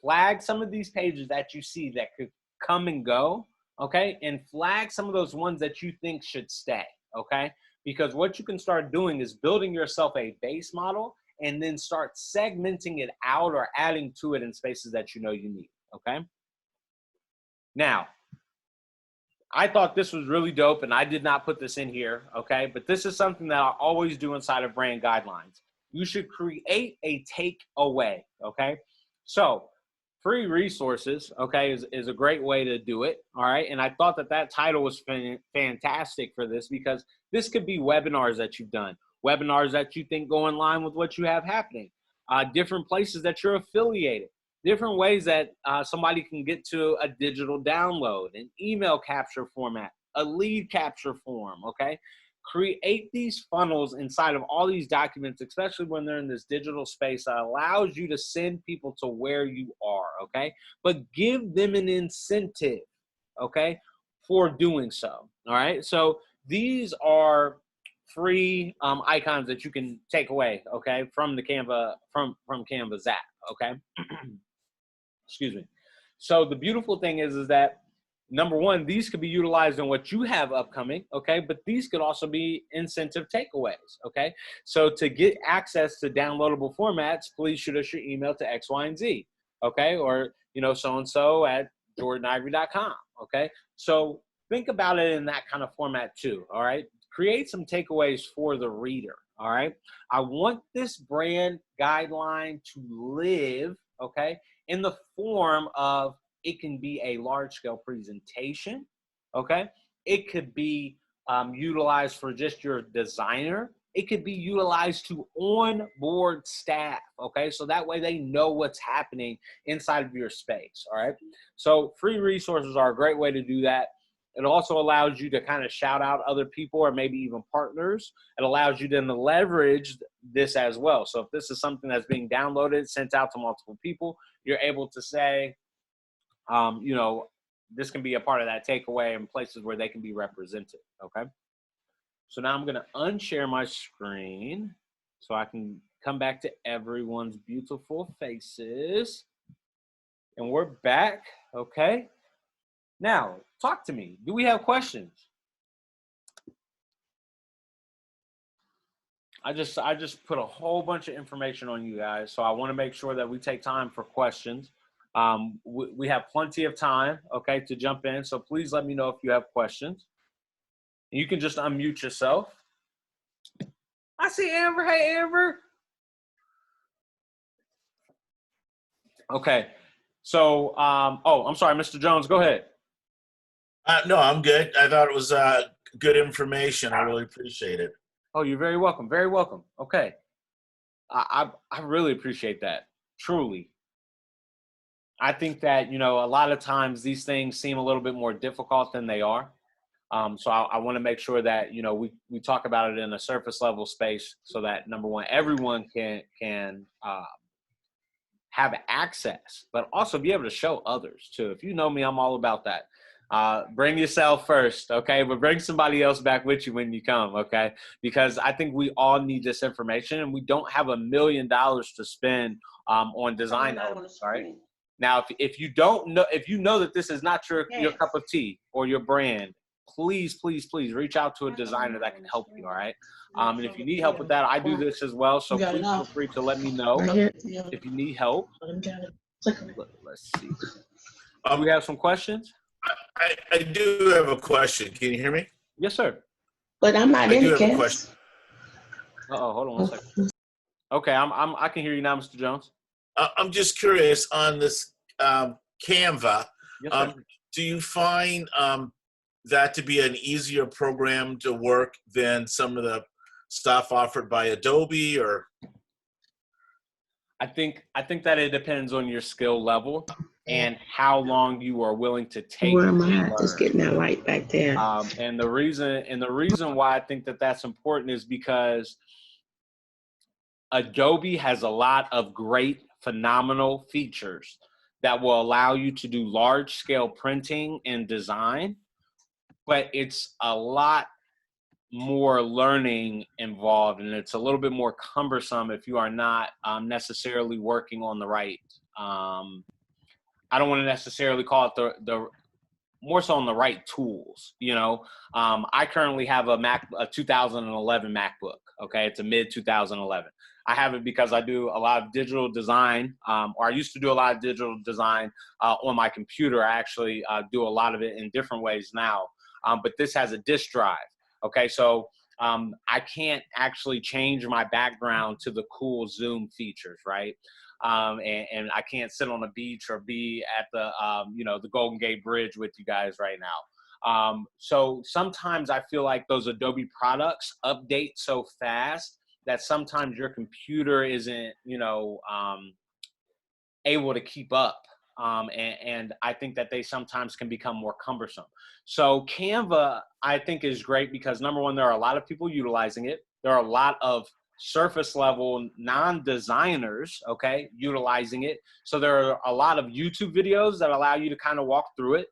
Flag some of these pages that you see that could come and go, okay? And flag some of those ones that you think should stay, okay? Because what you can start doing is building yourself a base model and then start segmenting it out or adding to it in spaces that you know you need, okay? Now, I thought this was really dope, and I did not put this in here, okay? But this is something that I always do inside of brand guidelines. You should create a takeaway, okay? So free resources, okay, is a great way to do it, all right? And I thought that that title was fantastic for this, because this could be webinars that you've done, webinars that you think go in line with what you have happening, different places that you're affiliated, different ways that somebody can get to a digital download, an email capture format, a lead capture form, okay? Create these funnels inside of all these documents, especially when they're in this digital space, that allows you to send people to where you are, okay? But give them an incentive, okay, for doing so, all right? So these are free icons that you can take away, okay, from the Canva, from Canva's app, okay? Excuse me. So the beautiful thing is that, number one, these could be utilized in what you have upcoming, okay? But these could also be incentive takeaways, okay? So to get access to downloadable formats, please shoot us your email to X, Y, and Z, okay? Or, you know, so-and-so at JordanIvory.com, okay? So think about it in that kind of format too, all right? Create some takeaways for the reader, all right? I want this brand guideline to live, okay, in the form of, it can be a large-scale presentation, okay? It could be utilized for just your designer. It could be utilized to onboard staff, okay? So that way they know what's happening inside of your space, all right? So free resources are a great way to do that. It also allows you to kind of shout out other people, or maybe even partners. It allows you then to leverage this as well. So if this is something that's being downloaded, sent out to multiple people, you're able to say, you know, this can be a part of that takeaway in places where they can be represented, okay? So now I'm gonna unshare my screen so I can come back to everyone's beautiful faces. And we're back, okay? Now, talk to me. Do we have questions? I just put a whole bunch of information on you guys, so I want to make sure that we take time for questions. We have plenty of time, okay, to jump in. So please let me know if you have questions. You can just unmute yourself. I see Amber. Hey, Amber. Okay. So, oh, I'm sorry, Mr. Jones. Go ahead. No, I'm good. I thought it was good information. I really appreciate it. Oh, you're very welcome. Very welcome. Okay. I really appreciate that. Truly. I think that, you know, a lot of times these things seem a little bit more difficult than they are. So I want to make sure that, you know, we talk about it in a surface level space, so that, number one, everyone can have access, but also be able to show others too. If you know me, I'm all about that. Bring yourself first, okay? But bring somebody else back with you when you come, okay? Because I think we all need this information, and we don't have $1 million to spend on design elements, all right? Now, if you don't know, if you know that this is not your cup of tea or your brand, please, please, please reach out to a designer that can help you, all right? And if you need help with that, I do this as well, so please feel free to let me know if you need help. Let's see. Do we have some questions? I do have a question. Can you hear me? Yes, sir. But I'm not in the have a question. Uh-oh, hold on one second. Okay, I can hear you now, Mr. Jones. I'm just curious on this Canva. Yes, sir. Do you find that to be an easier program to work than some of the stuff offered by Adobe? Or I think that it depends on your skill level and how long you are willing to take. Where am I? Just getting that light back there. And the reason why I think that that's important is because Adobe has a lot of great, phenomenal features that will allow you to do large scale printing and design, but it's a lot more learning involved, and it's a little bit more cumbersome if you are not necessarily working on the right, I don't want to necessarily call it more so on the right tools. You know, I currently have a 2011 MacBook. Okay, it's a mid 2011. I have it because I do a lot of digital design, or I used to do a lot of digital design on my computer. I actually do a lot of it in different ways now, but this has a disk drive. Okay, so I can't actually change my background to the cool Zoom features, right? And I can't sit on a beach or be at the, you know, the Golden Gate Bridge with you guys right now. So sometimes I feel like those Adobe products update so fast that sometimes your computer isn't, you know, able to keep up. And I think that they sometimes can become more cumbersome. So Canva, I think, is great because, number one, there are a lot of people utilizing it. There are a lot of surface level non-designers, okay, utilizing it. So there are a lot of YouTube videos that allow you to kind of walk through it.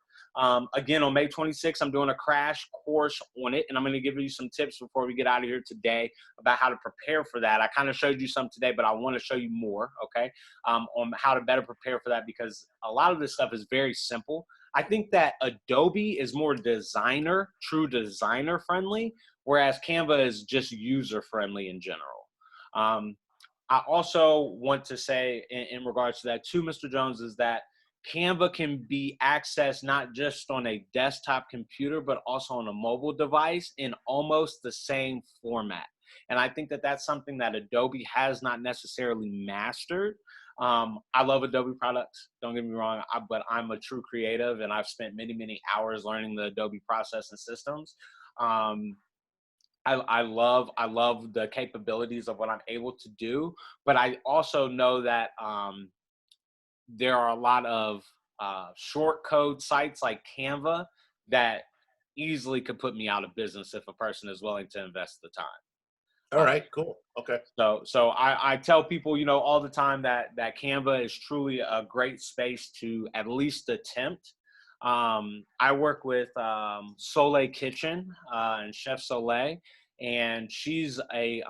Again, on May 26th, I'm doing a crash course on it, and I'm going to give you some tips before we get out of here today about how to prepare for that. I kind of showed you some today, but I want to show you more, okay, on how to better prepare for that, because a lot of this stuff is very simple. I think that Adobe is more designer, true designer friendly, whereas Canva is just user friendly in general. I also want to say in regards to that too, Mr. Jones, is that Canva can be accessed not just on a desktop computer, but also on a mobile device in almost the same format. And I think that that's something that Adobe has not necessarily mastered. I love Adobe products, don't get me wrong, but I'm a true creative, and I've spent many, many hours learning the Adobe process and systems. I love the capabilities of what I'm able to do, but I also know that there are a lot of short code sites like Canva that easily could put me out of business if a person is willing to invest the time. All right, cool. Okay. So I tell people, you know, all the time that Canva is truly a great space to at least attempt. I work with Soleil Kitchen and Chef Soleil, and she's a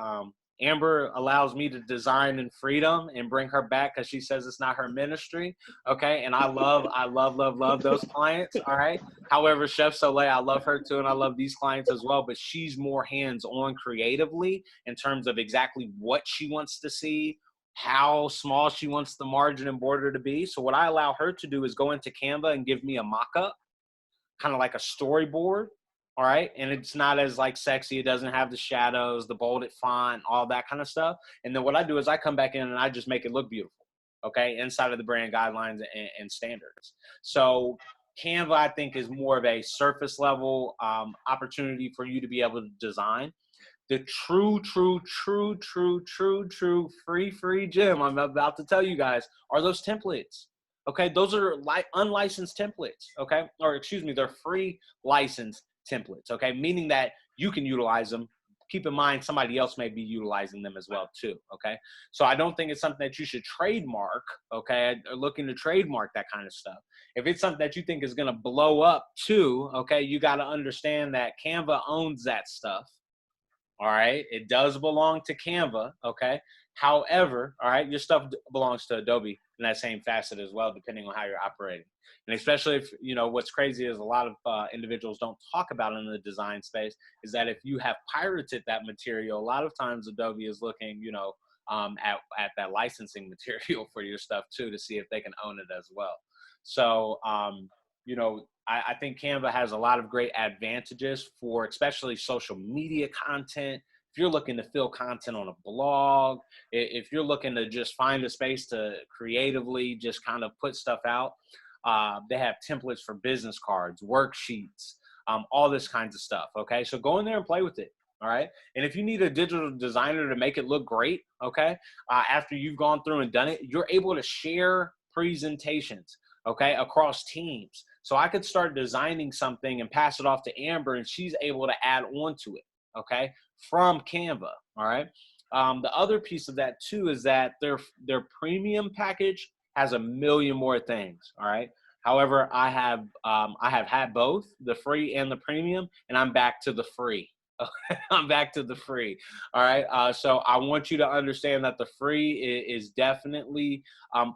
Amber allows me to design in freedom and bring her back because she says it's not her ministry. Okay. And I love those clients. All right. However, Chef Soleil, I love her too. And I love these clients as well, but she's more hands-on creatively in terms of exactly what she wants to see, how small she wants the margin and border to be. So what I allow her to do is go into Canva and give me a mock-up, kind of like a storyboard. All right. And it's not as like sexy. It doesn't have the shadows, the bolded font, all that kind of stuff. And then what I do is I come back in and I just make it look beautiful. Okay. Inside of the brand guidelines and standards. So Canva, I think, is more of a surface level opportunity for you to be able to design. The true free gem I'm about to tell you guys are those templates. Okay. Those are like unlicensed templates. Okay. Or excuse me, they're free licensed templates, okay, meaning that you can utilize them. Keep in mind somebody else may be utilizing them as well too, okay? So I don't think it's something that you should trademark, okay, or looking to trademark that kind of stuff. If it's something that you think is going to blow up too, okay, you got to understand that Canva owns that stuff. All right, it does belong to Canva, okay? However, all right, your stuff belongs to Adobe in that same facet as well, depending on how you're operating. And especially if, you know, what's crazy is a lot of individuals don't talk about in the design space is that if you have pirated that material, a lot of times Adobe is looking, you know, at that licensing material for your stuff too, to see if they can own it as well. So, you know, I think Canva has a lot of great advantages for especially social media content. If you're looking to fill content on a blog, if you're looking to just find a space to creatively just kind of put stuff out, they have templates for business cards, worksheets, all this kinds of stuff. Okay, so go in there and play with it. All right, and if you need a digital designer to make it look great, okay, after you've gone through and done it, you're able to share presentations, okay, across teams. So I could start designing something and pass it off to Amber, and she's able to add on to it, okay, from Canva. All right. The other piece of that too is that their premium package has a million more things. All right. However, I have had both the free and the premium, and I'm back to the free. I'm back to the free. All right. So I want you to understand that the free is definitely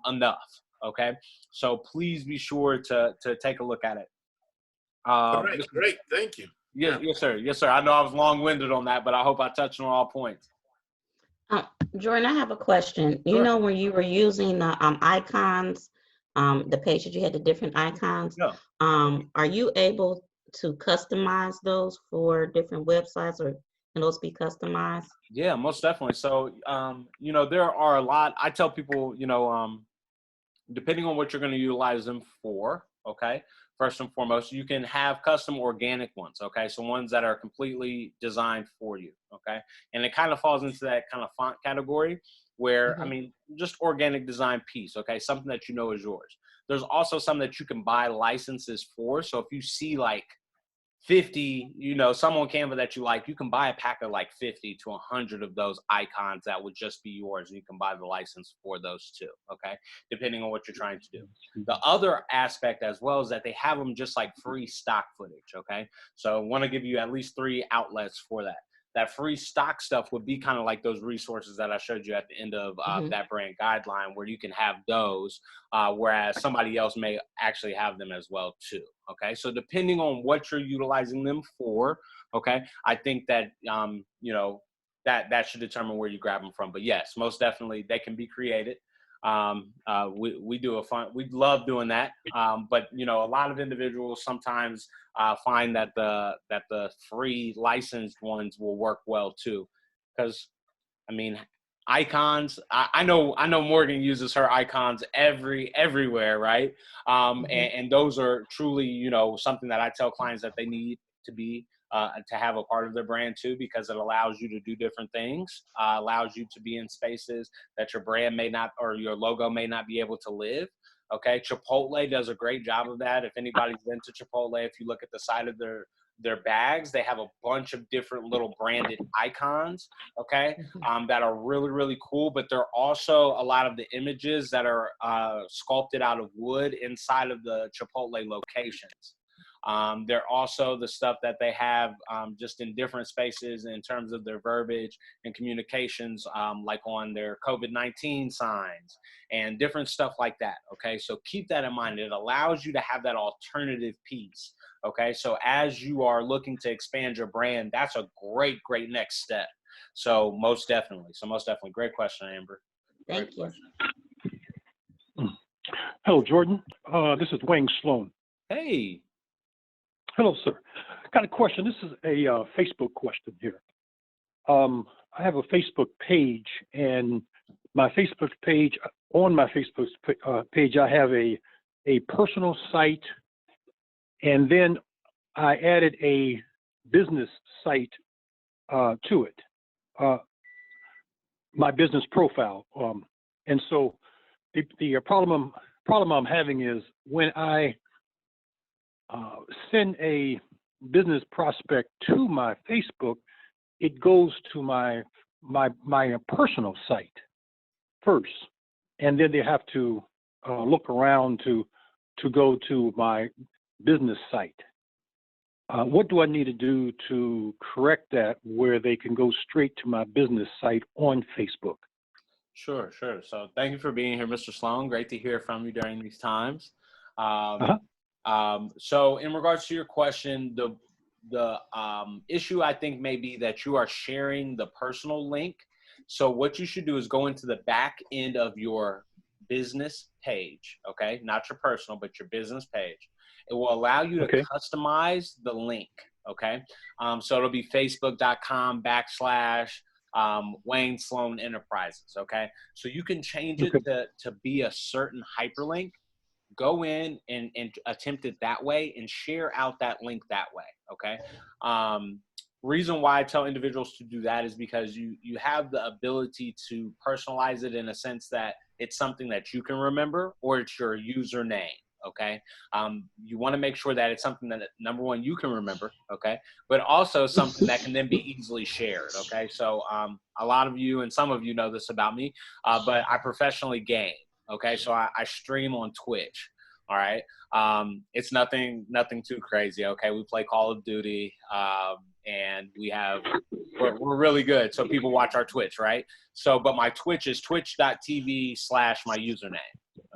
enough. Okay. So please be sure to take a look at it. All right, great. Thank you. Yes, yes, sir. Yes, sir. I know I was long-winded on that, but I hope I touched on all points. Jordan, I have a question. You Sure. know, when you were using the icons, the page that you had the different icons, Yeah. are you able to customize those for different websites, or can those be customized? Yeah, most definitely. So, you know, there are a lot. I tell people, you know, depending on what you're going to utilize them for, okay, first and foremost, you can have custom organic ones, okay, so ones that are completely designed for you, okay, and it kind of falls into that kind of font category where, I mean, just organic design piece, okay, something that you know is yours. There's also some that you can buy licenses for, so if you see like 50, you know, some on Canva that you like, you can buy a pack of like 50 to 100 of those icons that would just be yours. And you can buy the license for those too, okay? Depending on what you're trying to do. The other aspect as well is that they have them just like free stock footage, okay? So I want to give you at least 3 outlets for that. That free stock stuff would be kind of like those resources that I showed you at the end of that brand guideline, where you can have those, whereas somebody else may actually have them as well too. Okay, so depending on what you're utilizing them for, okay, I think that you know, that should determine where you grab them from. But yes, most definitely they can be created. We do we love doing that. But you know, a lot of individuals sometimes find that the free licensed ones will work well too, because I mean, icons. I know Morgan uses her icons everywhere, right? And those are truly, you know, something that I tell clients that they need to be to have a part of their brand too, because it allows you to do different things, allows you to be in spaces that your brand may not, or your logo may not be able to live. Okay, Chipotle does a great job of that. If anybody's been to Chipotle, if you look at the side of their bags, they have a bunch of different little branded icons, okay, that are really, really cool. But they're also a lot of the images that are sculpted out of wood inside of the Chipotle locations. They're also the stuff that they have just in different spaces in terms of their verbiage and communications, like on their COVID-19 signs and different stuff like that. Okay, so keep that in mind. It allows you to have that alternative piece. Okay, so as you are looking to expand your brand, that's a great next step. So most definitely. Great question, Amber. Thank you. Hello, Jordan. This is Wayne Sloan. Hey. Hello, sir. Got a question. This is a Facebook question here. I have a Facebook page, and my Facebook page, on my Facebook page, I have a personal site, and then I added a business site to it, my business profile. And so the problem I'm having is when I send a business prospect to my Facebook, it goes to my personal site first, and then they have to look around to go to my business site. What do I need to do to correct that, where they can go straight to my business site on Facebook? Sure. So thank you for being here, Mr. Sloan. Great to hear from you during these times. So in regards to your question, the issue I think may be that you are sharing the personal link. So what you should do is go into the back end of your business page, okay? Not your personal, but your business page. It will allow you to customize the link, okay? So it'll be facebook.com/Wayne Sloan Enterprises, okay? So you can change it to be a certain hyperlink. Go in and attempt it that way and share out that link that way, okay? Reason why I tell individuals to do that is because you have the ability to personalize it in a sense that it's something that you can remember, or it's your username, okay? You want to make sure that it's something that, number one, you can remember, okay? But also something that can then be easily shared, okay? So a lot of you and some of you know this about me, but I professionally game. Okay, so I stream on Twitch. All right, it's nothing too crazy. Okay, we play Call of Duty, and we're really good. So people watch our Twitch, right? So, but my Twitch is twitch.tv/my username.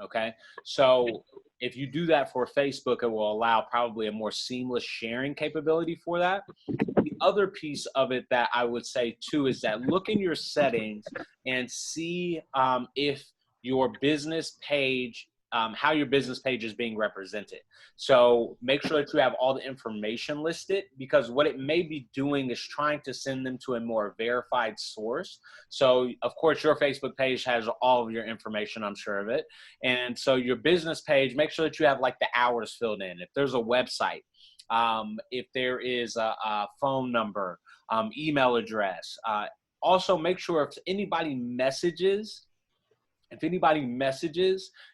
Okay, so if you do that for Facebook, it will allow probably a more seamless sharing capability for that. The other piece of it that I would say too is that look in your settings and see if your business page, how your business page is being represented. So make sure that you have all the information listed, because what it may be doing is trying to send them to a more verified source. So of course your Facebook page has all of your information, I'm sure of it. And so your business page, make sure that you have like the hours filled in. If there's a website, if there is a phone number, email address. Also make sure if anybody messages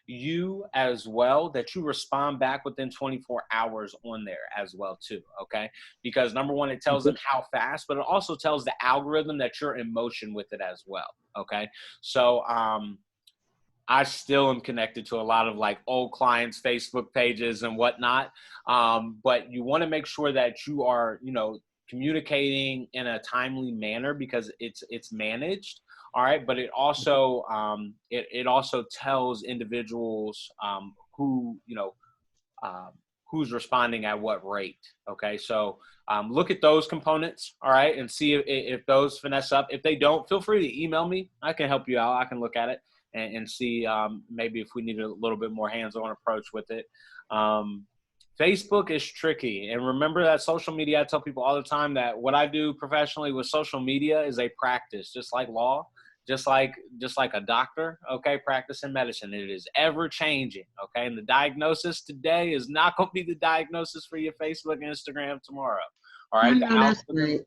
you as well, that you respond back within 24 hours on there as well too, okay? Because number one, it tells them how fast, but it also tells the algorithm that you're in motion with it as well, okay? So I still am connected to a lot of like old clients' Facebook pages and whatnot. But you want to make sure that you are, communicating in a timely manner, because it's managed. All right. But it also, it also tells individuals who, who's responding at what rate. Okay. So look at those components. All right. And see if those finesse up. If they don't, feel free to email me. I can help you out. I can look at it and see maybe if we need a little bit more hands-on approach with it. Facebook is tricky. And remember that social media, I tell people all the time that what I do professionally with social media is a practice, just like law, just like a doctor, okay, practicing medicine. It is ever changing, okay? And the diagnosis today is not going to be the diagnosis for your Facebook and Instagram tomorrow, all right? That's right.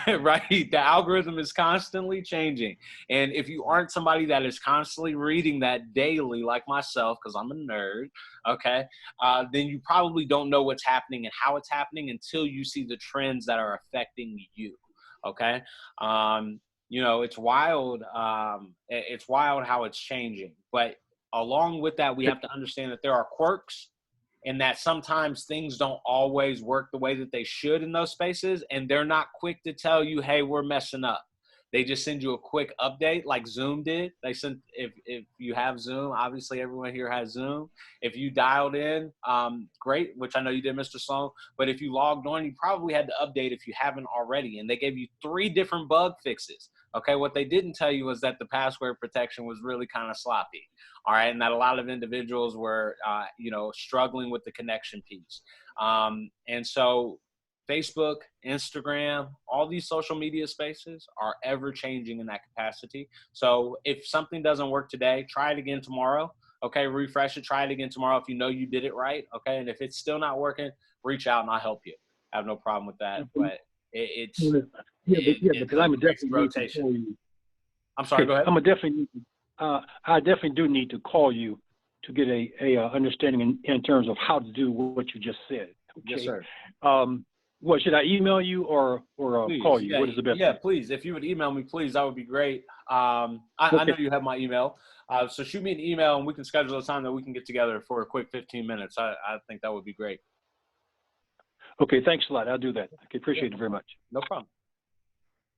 Right. The algorithm is constantly changing. And if you aren't somebody that is constantly reading that daily, like myself, because I'm a nerd, okay, then you probably don't know what's happening and how it's happening until you see the trends that are affecting you. Okay. It's wild. It's wild how it's changing. But along with that, we have to understand that there are quirks, and that sometimes things don't always work the way that they should in those spaces. And they're not quick to tell you, hey, we're messing up. They just send you a quick update like Zoom did. They sent, if you have Zoom, obviously everyone here has Zoom. If you dialed in, great, which I know you did, Mr. Sloan. But if you logged on, you probably had to update if you haven't already. And they gave you 3 different bug fixes. Okay, what they didn't tell you was that the password protection was really kind of sloppy. All right, and that a lot of individuals were, struggling with the connection piece. And so Facebook, Instagram, all these social media spaces are ever changing in that capacity. So if something doesn't work today, try it again tomorrow. Okay, refresh it, try it again tomorrow if you know you did it right. Okay, and if it's still not working, reach out and I'll help you. I have no problem with that. But because I'm definitely rotation. Need to call you. I'm sorry. Go ahead. I definitely do need to call you to get a understanding in terms of how to do what you just said. Okay? Yes, sir. What should I email you or call you? Yeah, what is the best? Yeah, please. If you would email me, please, that would be great. I know you have my email, so shoot me an email and we can schedule a time that we can get together for a quick 15 minutes. I think that would be great. Okay, thanks a lot. I'll do that. Okay, appreciate it very much. No problem.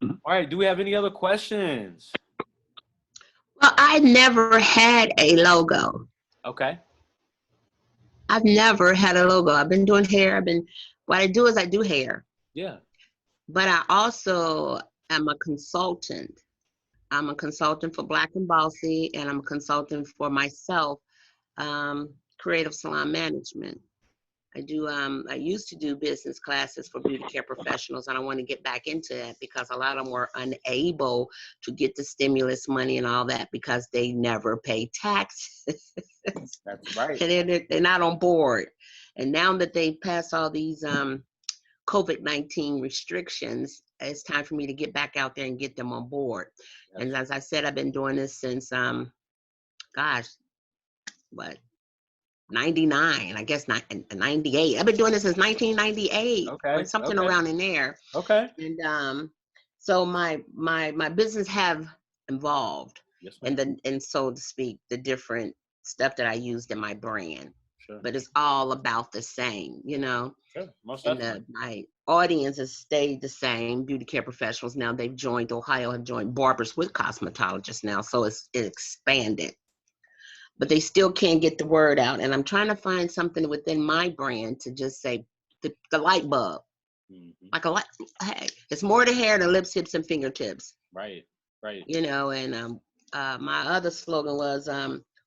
Mm-hmm. All right. Do we have any other questions? Well, I never had a logo. Okay. I've never had a logo. I've been doing hair. What I do is I do hair. Yeah. But I also am a consultant. I'm a consultant for Black and Bossy, and I'm a consultant for myself, creative salon management. I used to do business classes for beauty care professionals, and I want to get back into that because a lot of them were unable to get the stimulus money and all that because they never pay taxes. That's right. And they're not on board. And now that they've passed all these COVID-19 restrictions, it's time for me to get back out there and get them on board. Yes. And as I said, I've been doing this since, 99, I guess, 98. I've been doing this since 1998. Okay. Something around in there. Okay. And so my business have evolved, yes, and so to speak, the different stuff that I used in my brand. Sure. But it's all about the same, Sure. Most definitely. My audience has stayed the same. Beauty care professionals now, they've joined, Ohio have joined barbers with cosmetologists now, so it's expanded. but they still can't get the word out. And I'm trying to find something within my brand to just say the light bulb. Like a light, hey, it's more to hair than lips, hips, and fingertips. Right, right. You know, and my other slogan was,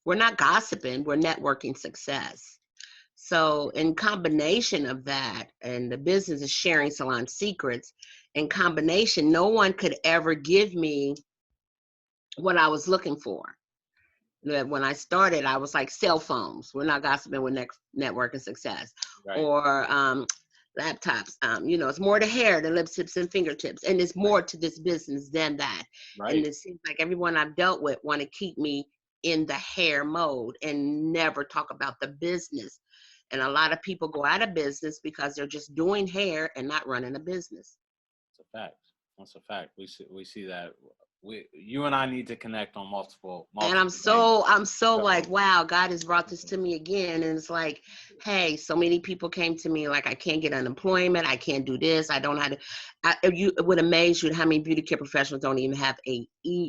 we're not gossiping, we're networking success. So in combination of that, and the business is sharing salon secrets, in combination, no one could ever give me what I was looking for. When I started, I was like, cell phones. We're not gossiping with network and success. Right. Or laptops. You know, it's more to hair than lips, hips, and fingertips. And it's more to this business than that. Right. And it seems like everyone I've dealt with want to keep me in the hair mode and never talk about the business. And a lot of people go out of business because they're just doing hair and not running a business. That's a fact. That's a fact. We see that. You and I need to connect on multiple And I'm so like, wow, God has brought this to me again. And it's like, hey, so many people came to me like, I can't get unemployment. I can't do this. I don't know how to. It would amaze you how many beauty care professionals don't even have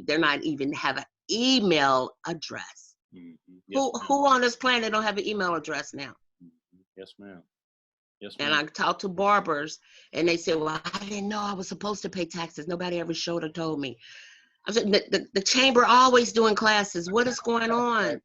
they're not even have an email address. Mm-hmm. Yes, Who on this planet don't have an email address now? Mm-hmm. Yes, ma'am. Yes, ma'am. And I talked to barbers and they said, well, I didn't know I was supposed to pay taxes. Nobody ever showed or told me. I said, the chamber always doing classes. What is going on?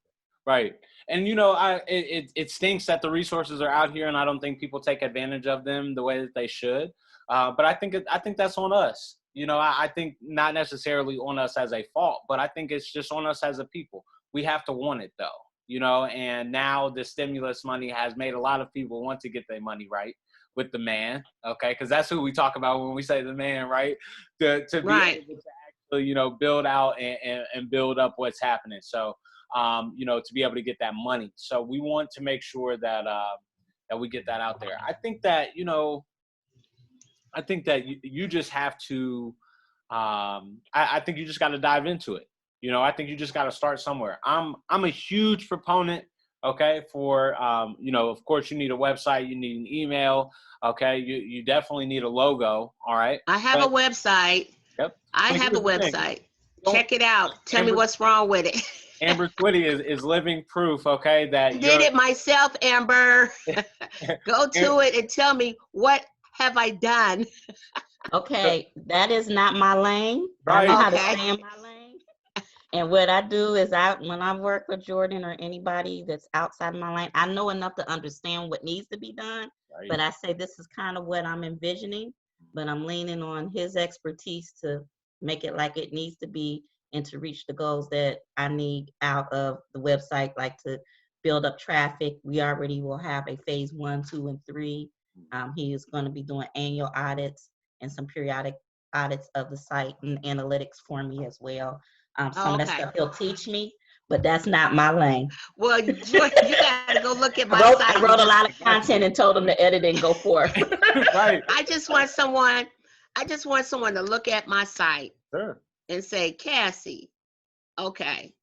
Right. And, you know, it stinks that the resources are out here and I don't think people take advantage of them the way that they should. But I think that's on us. You know, I think not necessarily on us as a fault, but I think it's just on us as a people. We have to want it, though, you know, and now the stimulus money has made a lot of people want to get their money right with the man. Okay. Because that's who we talk about when we say the man, right? To be right. able to, you know, build out and build up what's happening. So, you know, to be able to get that money. So we want to make sure that that we get that out there. I think that, you know, you just have to, I think you just got to dive into it. You know, I think you just got to start somewhere. I'm a huge proponent, okay, for, you know, of course you need a website, you need an email, okay, you definitely need a logo, all right? I have a website. Yep. I have a website. Check it out. Tell me what's wrong with it. Amber Twitty is living proof, okay, that I did it myself, Amber. Go to it and tell me, what have I done? Okay, that is not my lane. Right. I know how to Okay. stay in my lane. And what I do is when I work with Jourdan or anybody that's outside of my lane, I know enough to understand what needs to be done. Right. But I say this is kind of what I'm envisioning, but I'm leaning on his expertise to make it like it needs to be and to reach the goals that I need out of the website, like to build up traffic. We already will have a phase 1, 2, and 3. He is going to be doing annual audits and some periodic audits of the site and analytics for me as well. Some of that stuff he'll teach me, but that's not my lane. Well, you gotta go look at my site. I wrote a lot of content and told him to edit and go forth. Right. I just want someone to look at my site Sure. and say, Cassie, okay,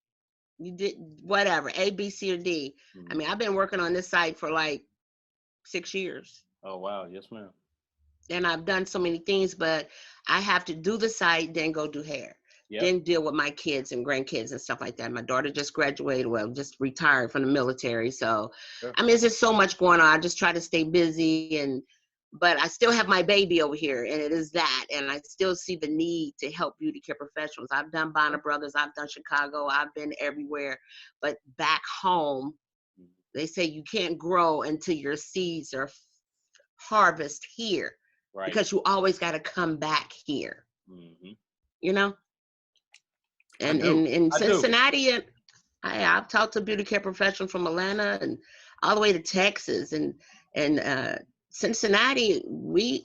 you did whatever, A, B, C, or D. I mean, I've been working on this site for like 6 years. Oh, wow. Yes, ma'am. And I've done so many things, but I have to do the site, then go do hair. Yep. Then deal with my kids and grandkids and stuff like that. My daughter just graduated, just retired from the military. So, Sure. I mean, it's just so much going on. I just try to stay busy, but I still have my baby over here, and it is that. And I still see the need to help beauty care professionals. I've done Bonner Brothers, I've done Chicago, I've been everywhere. But back home, they say you can't grow until your seeds are harvested here. Right. Because you always got to come back here. Mm-hmm. You know? And in Cincinnati, and I've talked to beauty care professionals from Atlanta and all the way to Texas and Cincinnati.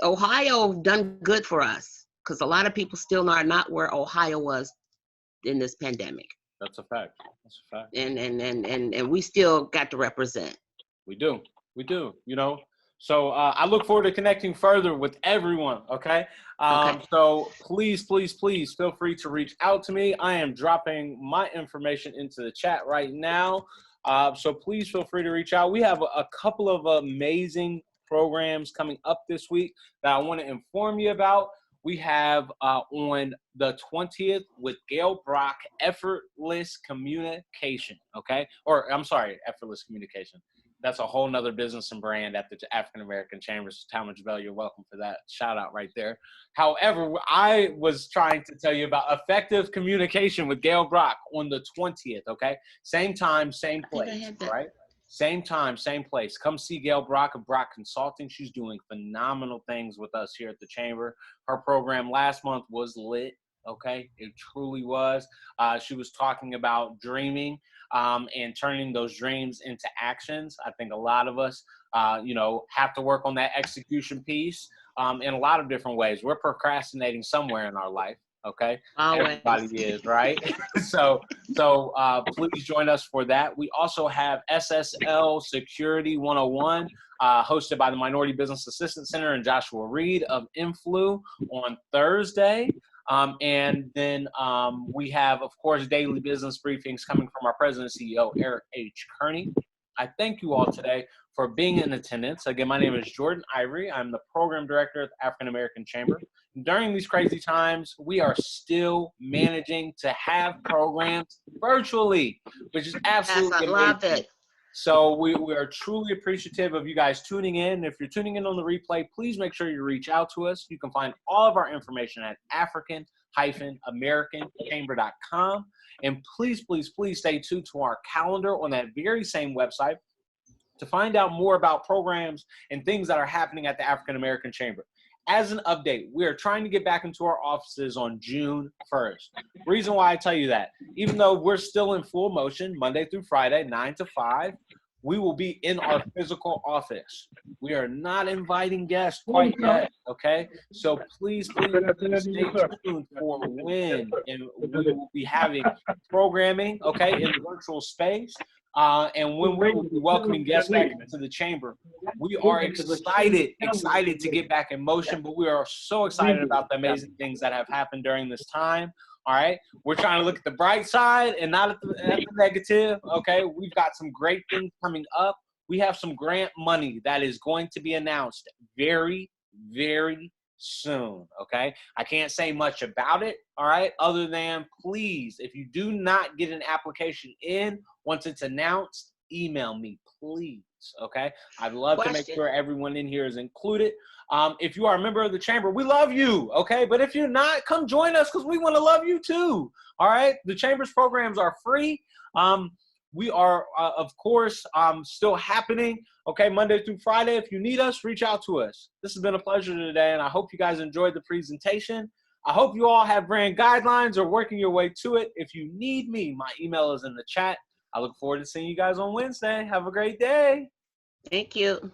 Ohio done good for us because a lot of people still are not where Ohio was in this pandemic. That's a fact. That's a fact. And we still got to represent. We do. You know. So I look forward to connecting further with everyone, okay? So please feel free to reach out to me. I am dropping my information into the chat right now. So please feel free to reach out. We have a couple of amazing programs coming up this week that I want to inform you about. we have on the 20th with Gail Brock, Effortless Communication, okay? Or I'm sorry, Effortless Communication. That's a whole nother business and brand at the African American Chambers. Talmadge Bell, you're welcome for that shout out right there. However, I was trying to tell you about effective communication with Gail Brock on the 20th, okay? Same time, same place, right? Same time, same place. Come see Gail Brock of Brock Consulting. She's doing phenomenal things with us here at the Chamber. Her program last month was lit, okay? It truly was. She was talking about dreaming and turning those dreams into actions. I think a lot of us, have to work on that execution piece in a lot of different ways. We're procrastinating somewhere in our life. Okay. Always. Everybody is, right? so please join us for that. We also have SSL Security 101, hosted by the Minority Business Assistance Center and Joshua Reed of Influ on Thursday. And then we have, of course, daily business briefings coming from our president and CEO, Eric H. Kearney. I thank you all today for being in attendance. Again, my name is Jourdan Ivory. I'm the program director at the African American Chamber. During these crazy times, we are still managing to have programs virtually, which is absolutely amazing. I love it. So we are truly appreciative of you guys tuning in. If you're tuning in on the replay, please make sure you reach out to us. You can find all of our information at African-American-Chamber.com. And please, please, please stay tuned to our calendar on that very same website to find out more about programs and things that are happening at the African American Chamber. As an update, we are trying to get back into our offices on June 1st. Reason why I tell you that, even though we're still in full motion, Monday through Friday, 9 to 5, we will be in our physical office. We are not inviting guests quite yet, okay? So please stay tuned for when and we will be having programming, okay, in the virtual space. And when we will be welcoming guests back into the chamber. We are excited to get back in motion, but we are so excited about the amazing things that have happened during this time. All right, we're trying to look at the bright side and not at the negative. Okay, we've got some great things coming up. We have some grant money that is going to be announced very, very soon. Okay, I can't say much about it. All right, other than please, if you do not get an application in once it's announced, email me, please. Okay, I'd love to make sure everyone in here is included. If you are a member of the chamber, we love you, okay? But if you're not, come join us because we want to love you too, all right? The chamber's programs are free. We are, of course, still happening, okay, Monday through Friday. If you need us, reach out to us. This has been a pleasure today, and I hope you guys enjoyed the presentation. I hope you all have brand guidelines or working your way to it. If you need me, my email is in the chat. I look forward to seeing you guys on Wednesday. Have a great day. Thank you.